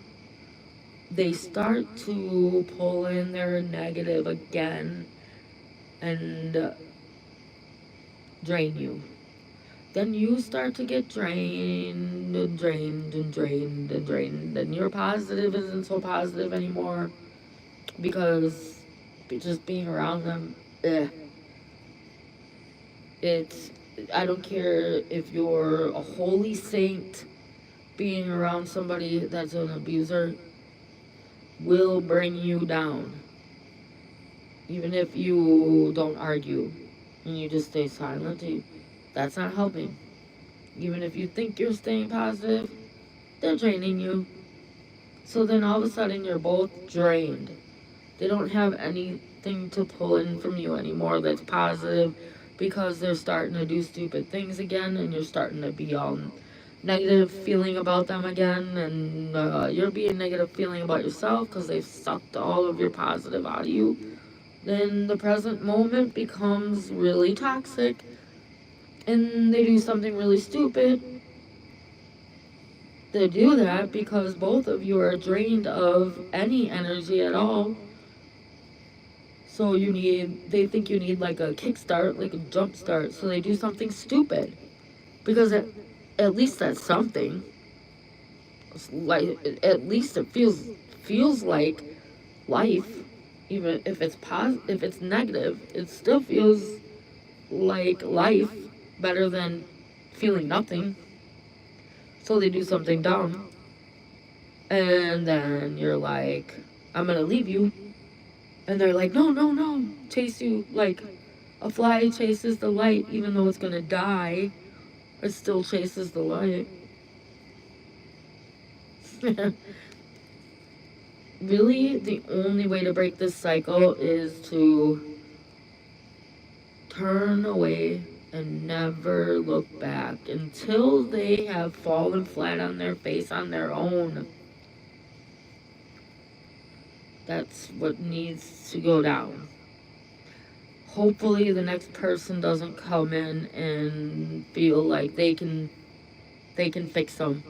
They start to pull in their negative again and drain you. Then you start to get drained and drained and drained and drained, and your positive isn't so positive anymore because just being around them, it's, I don't care if you're a holy saint, being around somebody that's an abuser will bring you down. Even if you don't argue and you just stay silent, that's not helping. Even if you think you're staying positive, they're draining you. So then all of a sudden you're both drained. They don't have anything to pull in from you anymore that's positive, because they're starting to do stupid things again, and you're starting to be all negative feeling about them again, and you're being negative feeling about yourself because they've sucked all of your positive out of you. Then the present moment becomes really toxic, and they do something really stupid. They do that because both of you are drained of any energy at all. So they think you need like a kickstart, like a jump start. So they do something stupid, because at least that's something. It's like, at least it feels like life. Even if if it's negative, it still feels like life, better than feeling nothing. So they do something dumb, and then you're like, I'm gonna leave you. And they're like, no, no, no. Chase you like a fly chases the light, even though it's gonna die. It still chases the light. Really, the only way to break this cycle is to turn away and never look back until they have fallen flat on their face on their own. That's what needs to go down. Hopefully the next person doesn't come in and feel like they can fix them.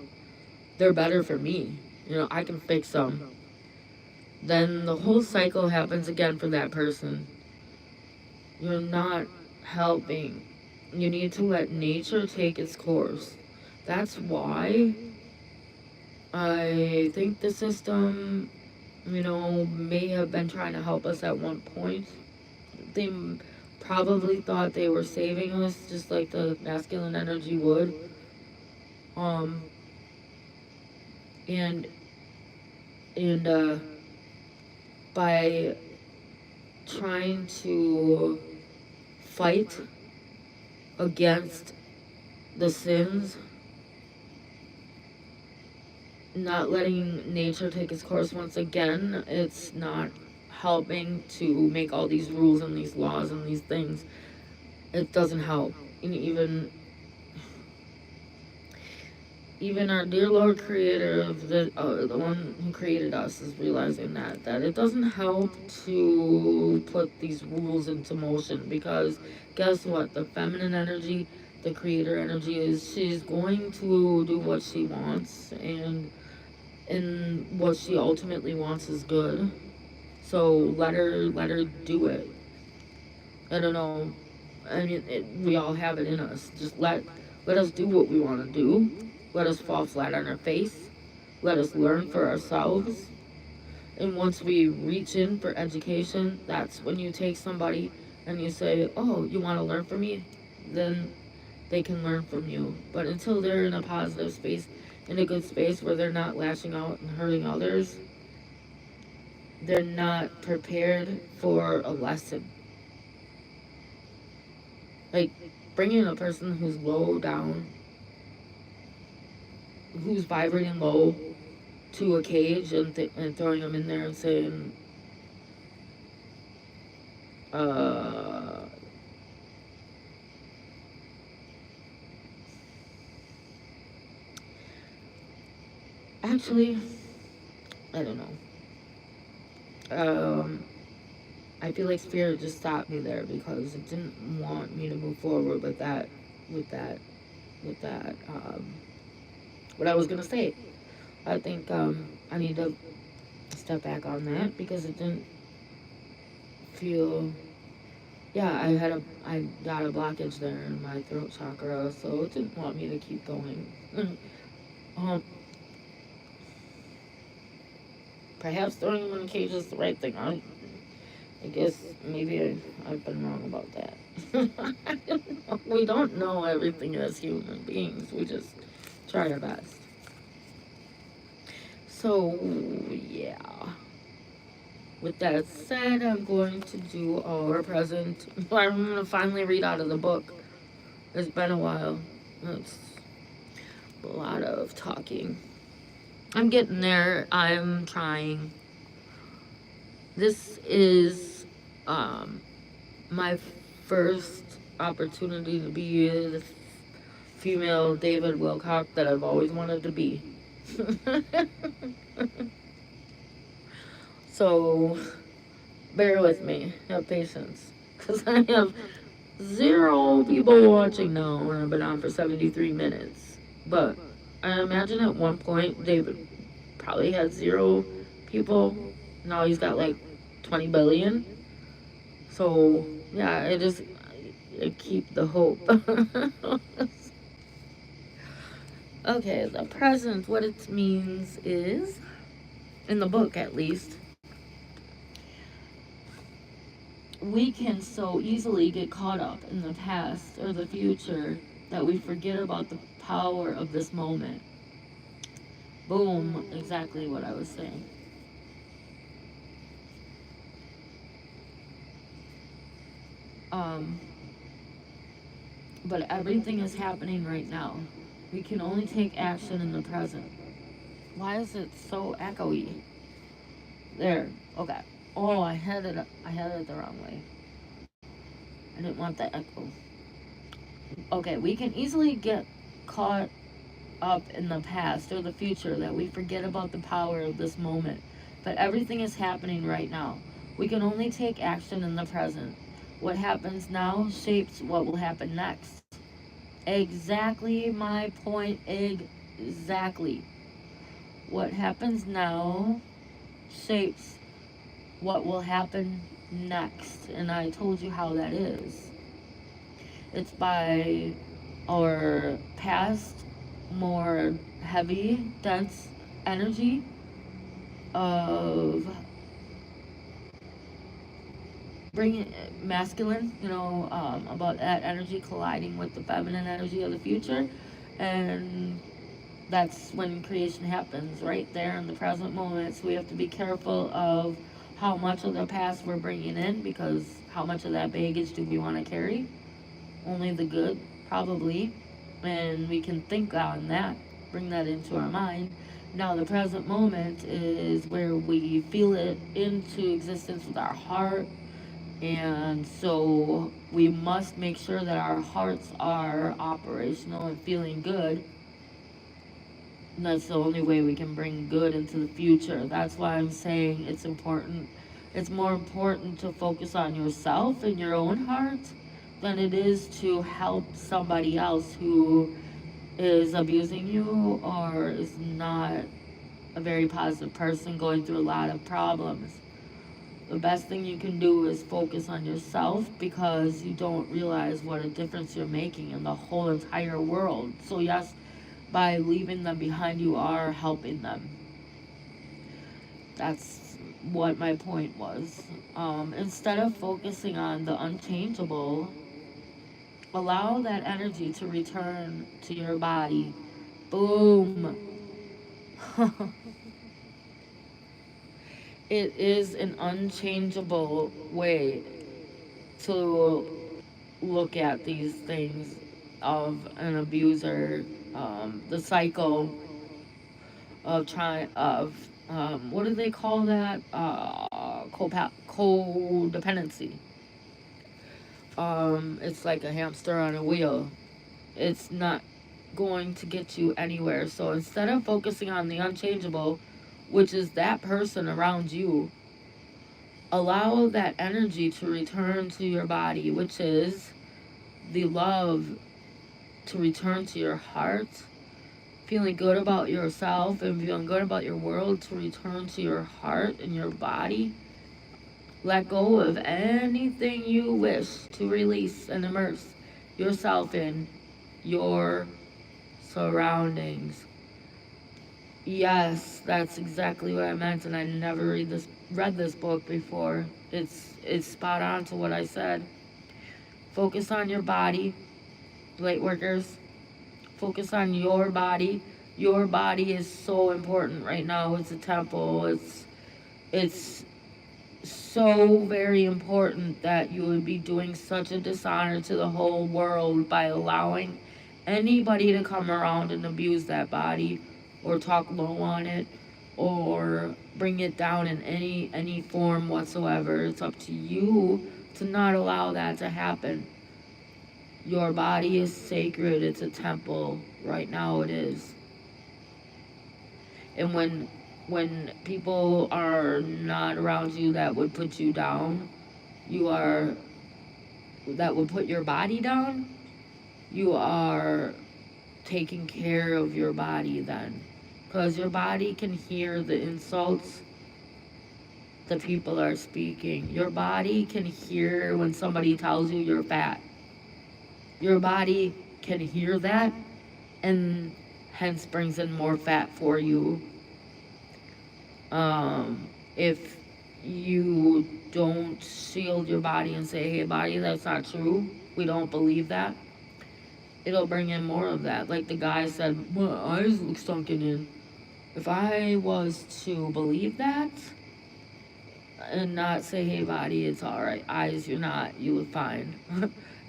They're better for me. I can fix them. Then the whole cycle happens again for that person. You're not helping. You need to let nature take its course. That's why I think the system, may have been trying to help us at one point. They probably thought they were saving us, just like the masculine energy would. Um, and and by trying to fight against the sins, not letting nature take its course once again, it's not helping to make all these rules and these laws and these things. It doesn't help. And even our dear Lord Creator of the one who created us is realizing that it doesn't help to put these rules into motion, because guess what? The feminine energy, the creator energy, she's going to do what she wants, and what she ultimately wants is good. So let her do it. I don't know. I mean, we all have it in us. Just let us do what we want to do. Let us fall flat on our face. Let us learn for ourselves. And once we reach in for education, that's when you take somebody and you say, "Oh, you want to learn from me?" Then they can learn from you. But until they're in a positive space, in a good space where they're not lashing out and hurting others, they're not prepared for a lesson. Like, bringing a person who's low down, who's vibrating low, to a cage and throwing them in there and saying, uh, actually, I don't know. I feel like spirit just stopped me there because it didn't want me to move forward with that, with that, what I was gonna say. I think, I need to step back on that because it didn't feel, yeah, I got a blockage there in my throat chakra, so it didn't want me to keep going. um, Perhaps throwing them in a cage is the right thing. I guess maybe I've been wrong about that. I don't know. We don't know everything as human beings. We just try our best. So, yeah. With that said, I'm going to do our present. I'm going to finally read out of the book. It's been a while. It's a lot of talking. I'm getting there. I'm trying. This is my first opportunity to be the female David Wilcock that I've always wanted to be. So, bear with me. Have patience. Because I have 0 people watching now, and I've been on for 73 minutes. But I imagine at one point David probably had 0 people. Now he's got like 20 billion. So, yeah, I keep the hope. Okay, the present, what it means is, in the book at least, we can so easily get caught up in the past or the future that we forget about the power of this moment. Boom, exactly what I was saying. Um, but everything is happening right now. We can only take action in the present. Why is it so echoey? There. Okay. Oh, I had it the wrong way. I didn't want the echo. Okay, we can easily get caught up in the past or the future that we forget about the power of this moment. But everything is happening right now. We can only take action in the present. What happens now shapes what will happen next. Exactly my point. Exactly. What happens now shapes what will happen next. And I told you how that is. It's by our past, more heavy, dense energy of bringing masculine, about that energy colliding with the feminine energy of the future. And that's when creation happens, right there in the present moment. So we have to be careful of how much of the past we're bringing in, because how much of that baggage do we want to carry? Only the good, probably. And we can think on that, bring that into our mind. Now, the present moment is where we feel it into existence with our heart. And so we must make sure that our hearts are operational and feeling good. And that's the only way we can bring good into the future. That's why I'm saying it's important. It's more important to focus on yourself and your own heart than it is to help somebody else who is abusing you or is not a very positive person going through a lot of problems. The best thing you can do is focus on yourself, because you don't realize what a difference you're making in the whole entire world. So, yes, by leaving them behind, you are helping them. That's what my point was. Instead of focusing on the unchangeable, allow that energy to return to your body. Boom. It is an unchangeable way to look at these things of an abuser, the cycle of trying of what do they call that? Codependency. It's like a hamster on a wheel. It's not going to get you anywhere. So instead of focusing on the unchangeable, which is that person around you, allow that energy to return to your body, which is the love to return to your heart, feeling good about yourself and feeling good about your world to return to your heart and your body. Let go of anything you wish to release and immerse yourself in your surroundings. Yes, that's exactly what I meant, and I never read this book before. It's spot on to what I said. Focus on your body, light workers. Focus on your body. Your body is so important right now. It's a temple. It's so very important that you would be doing such a dishonor to the whole world by allowing anybody to come around and abuse that body or talk low on it or bring it down in any form whatsoever. It's up to you to not allow that to happen. Your body is sacred. It's a temple. Right now it is. And when people are not around you that would put you down, you are that would put your body down, you are taking care of your body then. Because your body can hear the insults the people are speaking. Your body can hear when somebody tells you you're fat. Your body can hear that and hence brings in more fat for you. If you don't shield your body and say, hey, body, that's not true, we don't believe that, it'll bring in more of that. Like the guy said, my eyes look sunken in. If I was to believe that and not say, hey, body, it's all right, eyes, you're not, you look fine,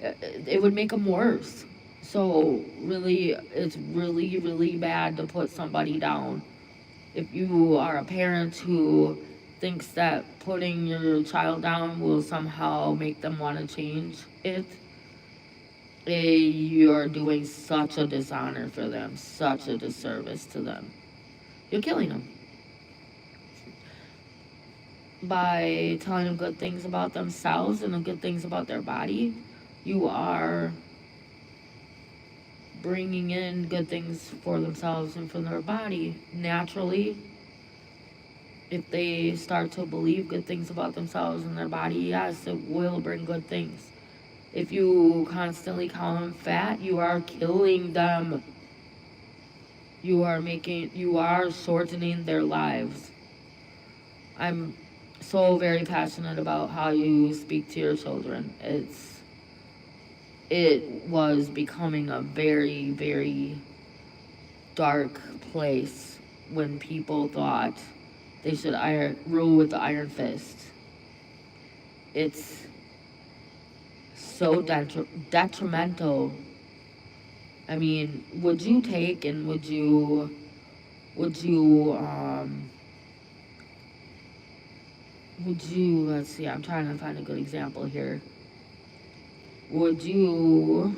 it would make them worse. So, really, it's really, really bad to put somebody down. If you are a parent who thinks that putting your child down will somehow make them want to change it, you're doing such a dishonor for them, such a disservice to them. You're killing them by telling them good things about themselves and the good things about their body. You are bringing in good things for themselves and for their body naturally. If they start to believe good things about themselves and their body, yes, it will bring good things. If you constantly call them fat, you are killing them. You are shortening their lives. I'm so very passionate about how you speak to your children. It was becoming a very, very dark place when people thought they should rule with the iron fist. It's so detrimental. I mean, would you take and would you, let's see, I'm trying to find a good example here. Would you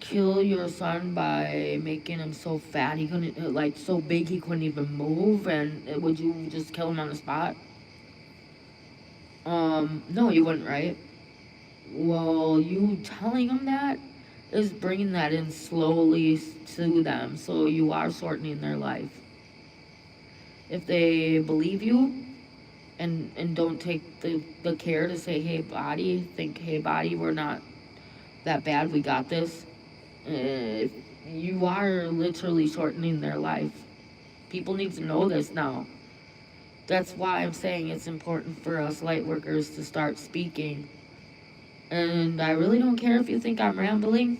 kill your son by making him so fat he couldn't, like, so big he couldn't even move, and would you just kill him on the spot? No, you wouldn't, right? Well, you telling them that is bringing that in slowly to them, so you are shortening their life. If they believe you and don't take the care to say, hey body, we're not that bad, we got this, you are literally shortening their life. People need to know this now. That's why I'm saying it's important for us light workers to start speaking. And I really don't care if you think I'm rambling.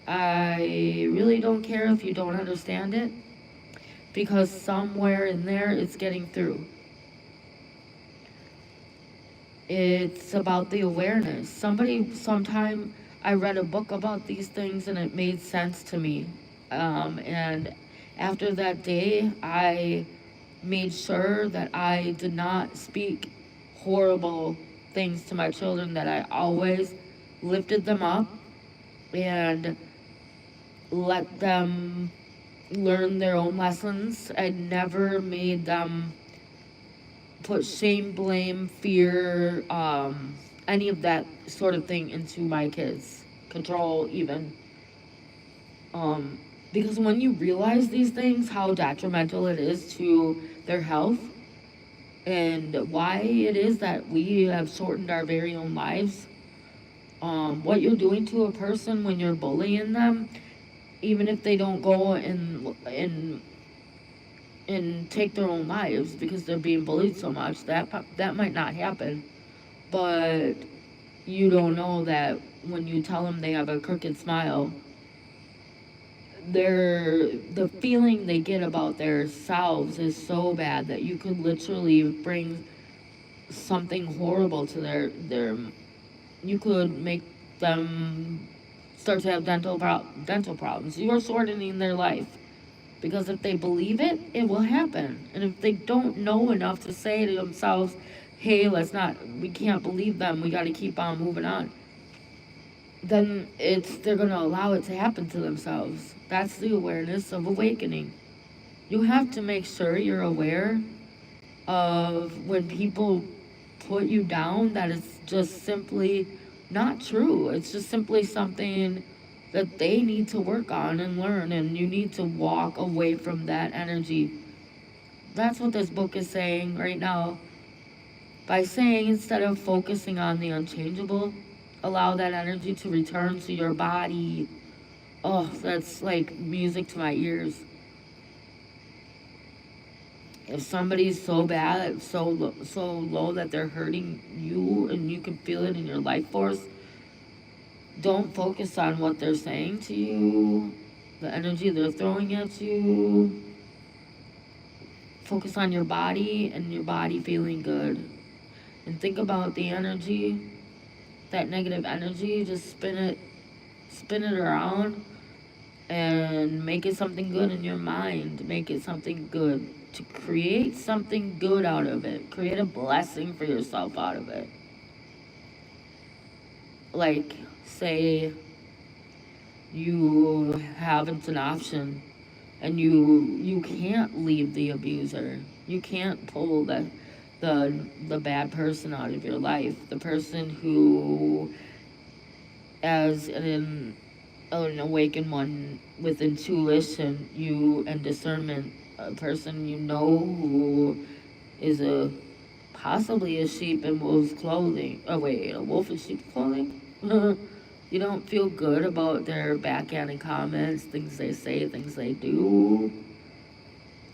I really don't care if you don't understand it, because somewhere in there it's getting through. It's about the awareness. Sometime I read a book about these things and it made sense to me. And after that day, I made sure that I did not speak horrible things to my children, that I always lifted them up and let them learn their own lessons. I never made them put shame, blame, fear, any of that sort of thing into my kids. Control, even. Because when you realize these things, how detrimental it is to their health, and why it is that we have shortened our very own lives, what you're doing to a person when you're bullying them, even if they don't go and take their own lives because they're being bullied so much, that might not happen. But you don't know that when you tell them they have a crooked smile, the feeling they get about themselves is so bad that you could literally bring something horrible to their you could make them start to have dental problems. You are shortening their life, because if they believe it, it will happen. And if they don't know enough to say to themselves, hey, we can't believe them, we got to keep on moving on, then they're going to allow it to happen to themselves. That's the awareness of awakening. You have to make sure you're aware of when people put you down, that it's just simply not true. It's just simply something that they need to work on and learn, and you need to walk away from that energy. That's what this book is saying right now. By saying, instead of focusing on the unchangeable, allow that energy to return to your body. Oh, that's like music to my ears. If somebody's so bad, so low that they're hurting you and you can feel it in your life force, don't focus on what they're saying to you, the energy they're throwing at you. Focus on your body and your body feeling good. And think about the energy, that negative energy, just spin it around and make it something good in your mind. Make it something good. to create something good out of it. Create a blessing for yourself out of it. Like, say you haven't an option and you can't leave the abuser. You can't pull the bad person out of your life. The person who, as an awakened one with intuition, you and discernment, a person you know who is a possibly a sheep in wolf's clothing. Oh wait, a wolf in sheep's clothing? You don't feel good about their backhanded comments, things they say, things they do,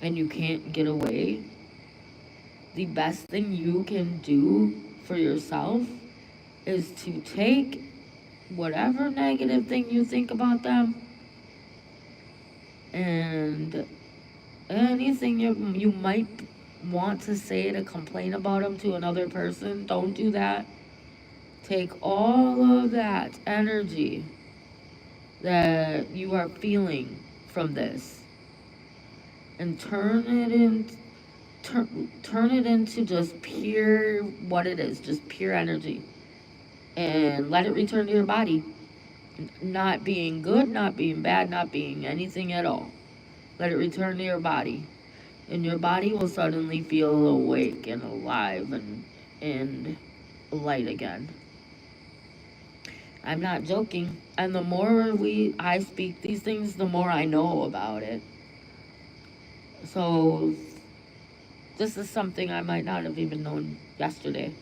and you can't get away. The best thing you can do for yourself is to take whatever negative thing you think about them and anything you might want to say to complain about them to another person. Don't do that. Take all of that energy that you are feeling from this and turn it into just pure what it is, just pure energy, and let it return to your body. Not being good, not being bad, not being anything at all. Let it return to your body, and your body will suddenly feel awake and alive and light again. I'm not joking. And the more I speak these things, the more I know about it. So this is something I might not have even known yesterday.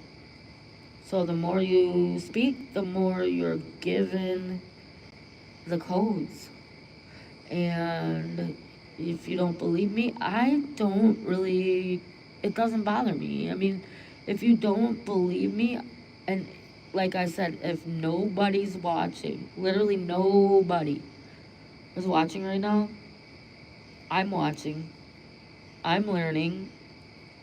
So the more you speak, the more you're given the codes. And if you don't believe me, I don't really, it doesn't bother me. I mean, if you don't believe me, and like I said, if nobody's watching, literally nobody is watching right now, I'm watching, I'm learning,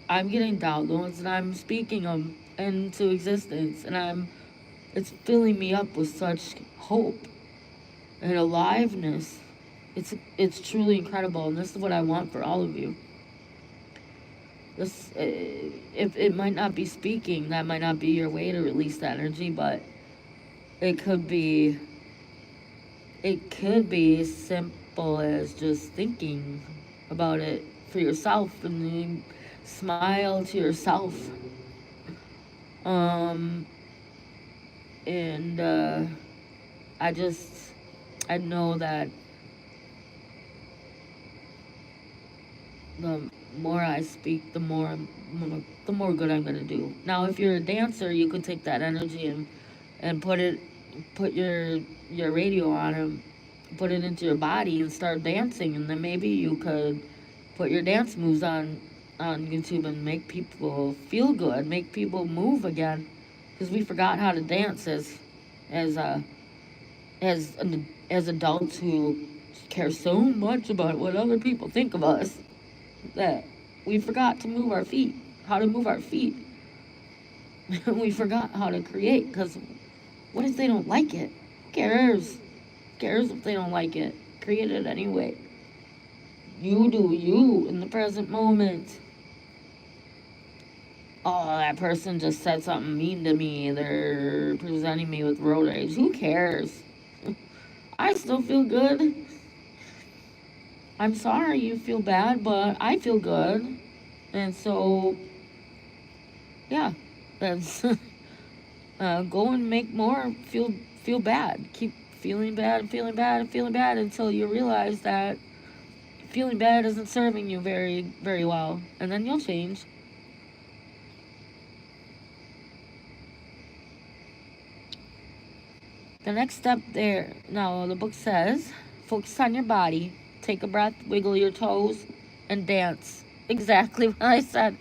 I'm getting downloads, and I'm speaking them into existence, and it's filling me up with such hope and aliveness. It's truly incredible, and this is what I want for all of you. This, if it might not be speaking, that might not be your way to release the energy, but it could be. It could be as simple as just thinking about it for yourself and then smile to yourself. Um, and I just I know that the more I speak, the more good I'm gonna do. Now, if you're a dancer, you could take that energy and put your radio on and put it into your body and start dancing, and then maybe you could put your dance moves on YouTube and make people feel good, make people move again, because we forgot how to dance as uh as as adults who care so much about what other people think of us that we forgot to move our feet, how to move our feet. We forgot how to create, because what if they don't like it? Who cares? Who cares if they don't like it? Create it anyway. You do you in the present moment. Oh, that person just said something mean to me. They're presenting me with road rage. Who cares? I still feel good. I'm sorry you feel bad, but I feel good. And so, yeah, that's go and make more feel bad. Keep feeling bad and feeling bad and feeling bad until you realize that feeling bad isn't serving you very well, and then you'll change. The next step there, now the book says, focus on your body, take a breath, wiggle your toes, and dance. Exactly what I said.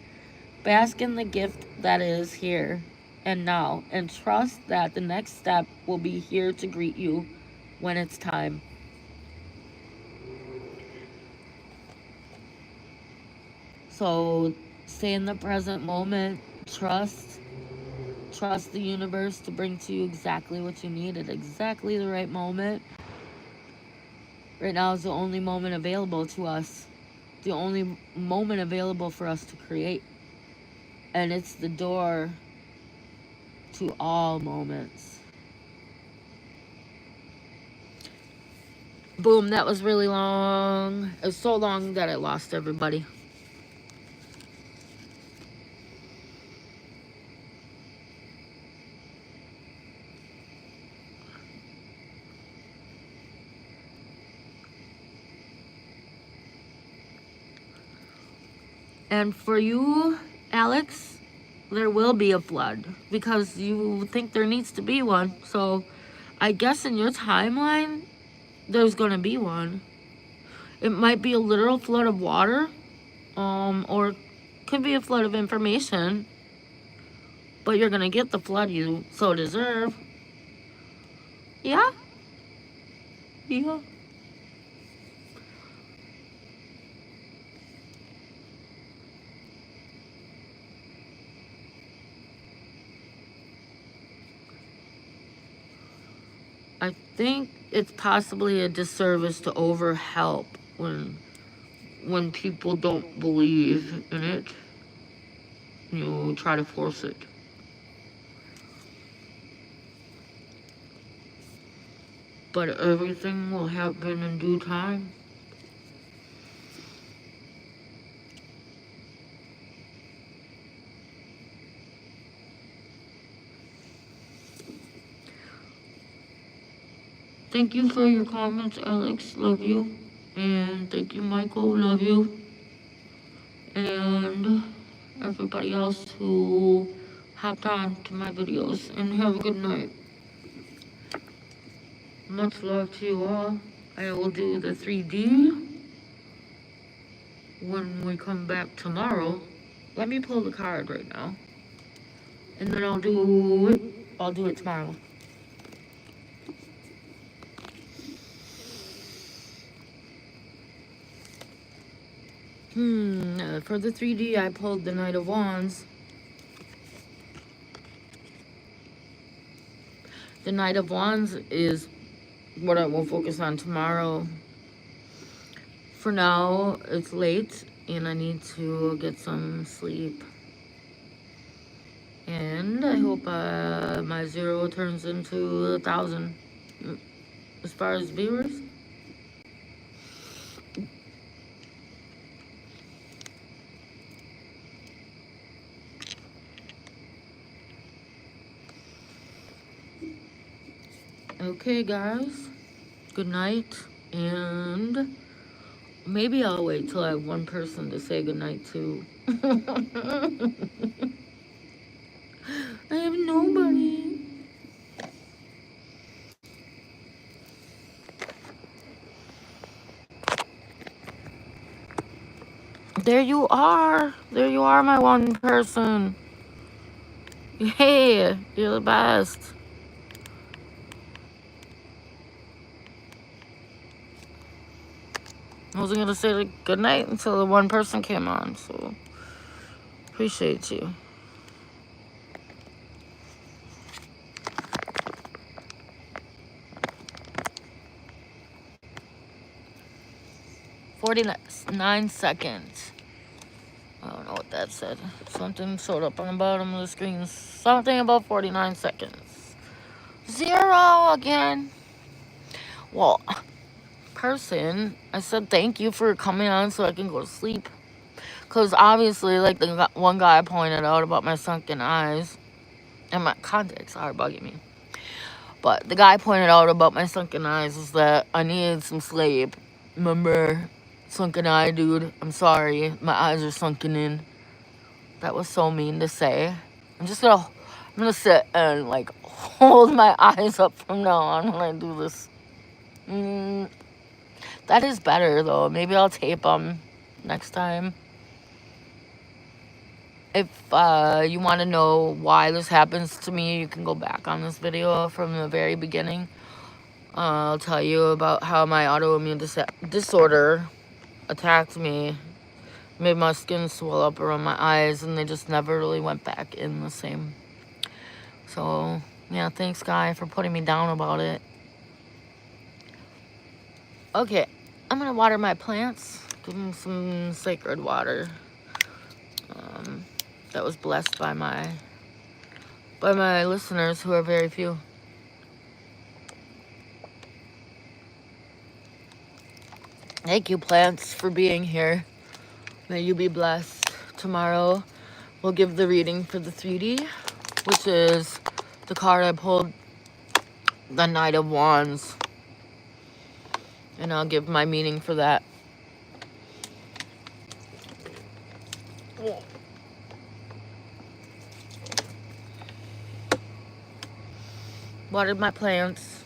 Bask in the gift that is here and now, and trust that the next step will be here to greet you when it's time. So stay in the present moment, trust the universe to bring to you exactly what you need at exactly the right moment. Right now is the only moment available to us. the only moment available for us to create. And it's the door to all moments. Boom, that was really long. It was so long that I lost everybody. And for you, Alex, there will be a flood because you think there needs to be one. So I guess in your timeline, there's going to be one. It might be a literal flood of water, or could be a flood of information, but you're going to get the flood you so deserve. Yeah? Yeah. I think it's possibly a disservice to overhelp when people don't believe in it. You try to force it. But everything will happen in due time. Thank you for your comments, Alex. Love you. And thank you, Michael. Love you. And everybody else who hopped on to my videos. And have a good night. Much love to you all. I will do the 3D when we come back tomorrow. Let me pull the card right now. And then I'll do it tomorrow. For the 3D, I pulled the Knight of Wands. The Knight of Wands is what I will focus on tomorrow. For now, it's late, and I need to get some sleep. And I hope my 0 turns into 1,000 as far as viewers. Okay, guys. Good night. And maybe I'll wait till I have one person to say goodnight to. I have nobody. There you are. There you are, my one person. Yeah, you're the best. I wasn't gonna say good night until the one person came on, so appreciate you. $49 seconds. I don't know what that said. Something showed up on the bottom of the screen. Something about 49 seconds. 0 again. Well, person, I said thank you for coming on so I can go to sleep. Because obviously, like the one guy pointed out about my sunken eyes, and my contacts are bugging me. But the guy pointed out about my sunken eyes is that I needed some sleep. Remember, sunken eye, dude? I'm sorry. My eyes are sunken in. That was so mean to say. I'm gonna sit and like hold my eyes up from now on when I do this. That is better though. Maybe I'll tape them next time. If you want to know why this happens to me, you can go back on this video from the very beginning. I'll tell you about how my autoimmune disorder attacked me, made my skin swell up around my eyes, and they just never really went back in the same. So, yeah, thanks, Guy, for putting me down about it. Okay, I'm going to water my plants, Give them some sacred water that was blessed by my listeners, who are very few. Thank you, plants, for being here. May you be blessed. Tomorrow we'll give the reading for the 3D, which is the card I pulled, the Knight of Wands. And I'll give my meaning for that. Watered my plants.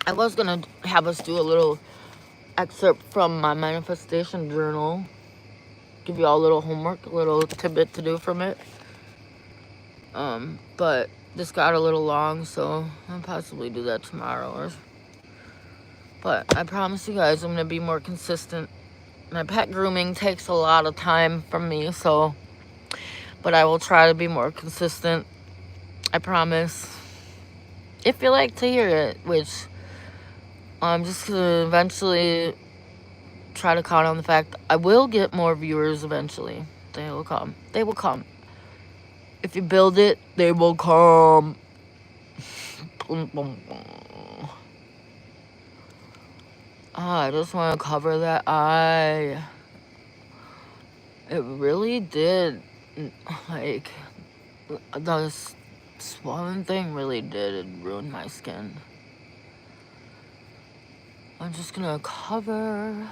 I was gonna have us do a little excerpt from my manifestation journal. Give you all a little homework, a little tidbit to do from it. But this got a little long, so I'll possibly do that tomorrow. But I promise you guys I'm gonna be more consistent. My pet grooming takes a lot of time from me, but I will try to be more consistent. I promise. If you like to hear it, which I'm just gonna eventually try to count on the fact I will get more viewers eventually. They will come. They will come. If you build it, they will come. I just want to cover that eye. It really did, like, the swollen thing really did ruin my skin. I'm just gonna cover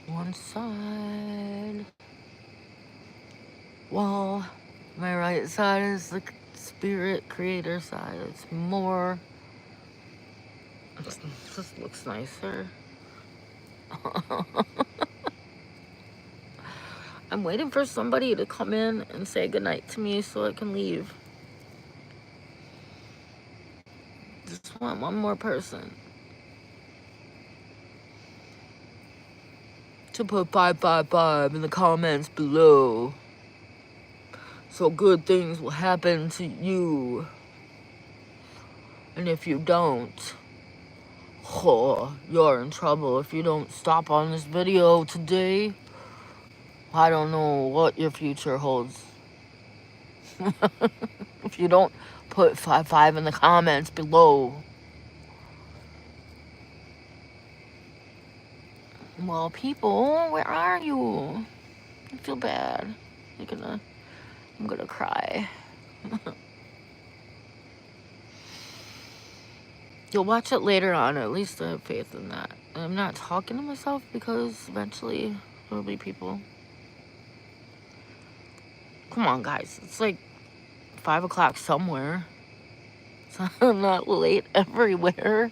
one side. Well, my right side is the spirit creator side. It's more, it just looks nicer. I'm waiting for somebody to come in and say goodnight to me so I can leave. Just want one more person to put 555 in the comments below, so good things will happen to you. And if you don't, you're in trouble. If you don't stop on this video today, I don't know what your future holds. If you don't put 55 in the comments below. Well, people, where are you? I feel bad. I'm gonna cry. You'll watch it later on. At least I have faith in that. I'm not talking to myself because eventually there'll be people. Come on, guys. It's like 5 o'clock somewhere. So I'm not late everywhere.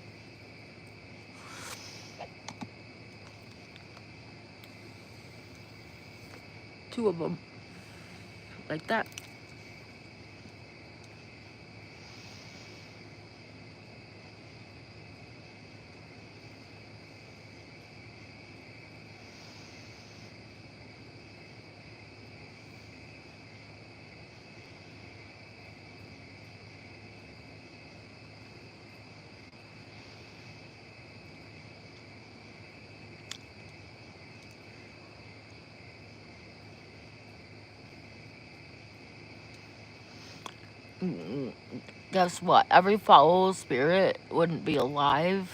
Two of them. Like that. Guess what? Every foul spirit wouldn't be alive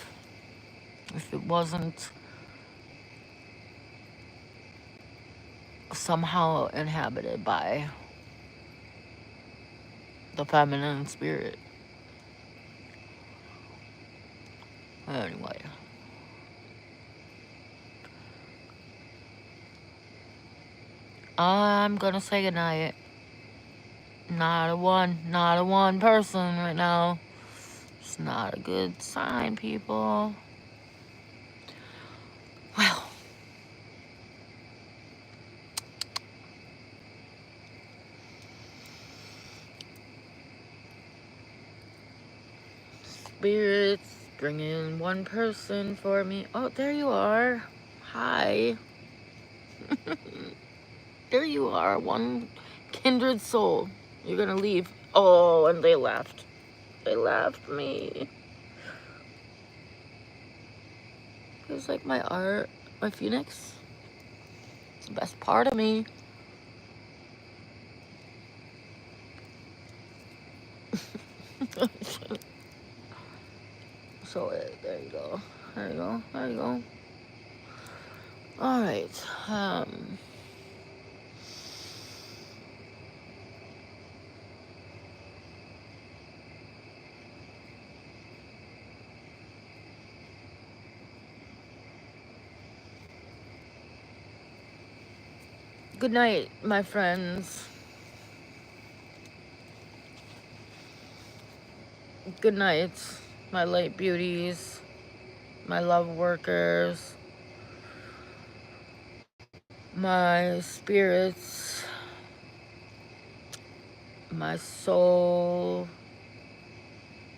if it wasn't somehow inhabited by the feminine spirit. Anyway. I'm gonna say goodnight. Not a one person right now. It's not a good sign, people. Well. Spirits, bring in one person for me. Oh, there you are. Hi. There you are, one kindred soul. You're gonna leave. Oh, and they left. They left me. Feels like my art my phoenix. It's the best part of me. So there you go. There you go. There you go. All right. Good night, my friends. Good night, my light beauties, my love workers, my spirits, my soul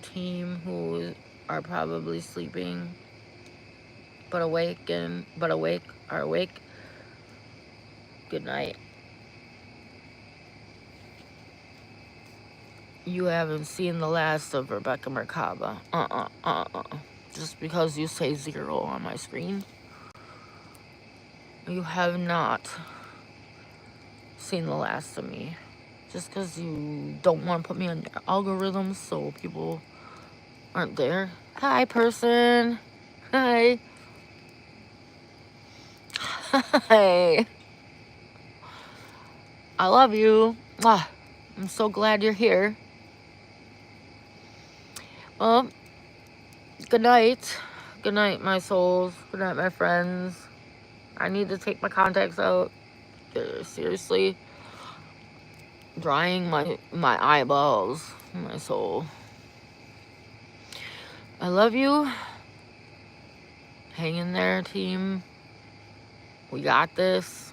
team who are probably sleeping but awake are awake. Good night. You haven't seen the last of Rebecca Merkabah. Just because you say 0 on my screen, you have not seen the last of me. Just because you don't want to put me on your algorithms so people aren't there. Hi, person. Hi. Hi. I love you. I'm so glad you're here. Well, good night. Good night, my souls. Good night, my friends. I need to take my contacts out. They're seriously drying my eyeballs, my soul. I love you. Hang in there, team. We got this.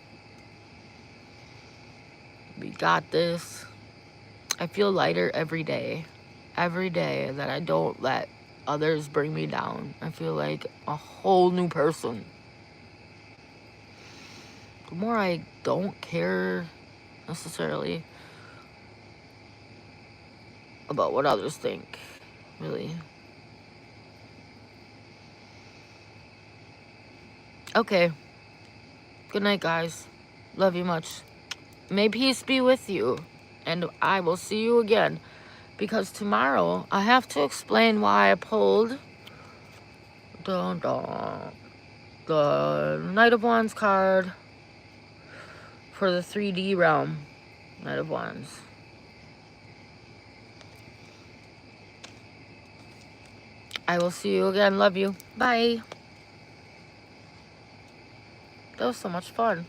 We got this. I feel lighter every day. Every day that I don't let others bring me down. I feel like a whole new person. The more I don't care necessarily about what others think, really. Okay. Good night, guys. Love you much. May peace be with you. And I will see you again. Because tomorrow I have to explain why I pulled the Knight of Wands card for the 3D realm. Knight of Wands. I will see you again. Love you. Bye. That was so much fun.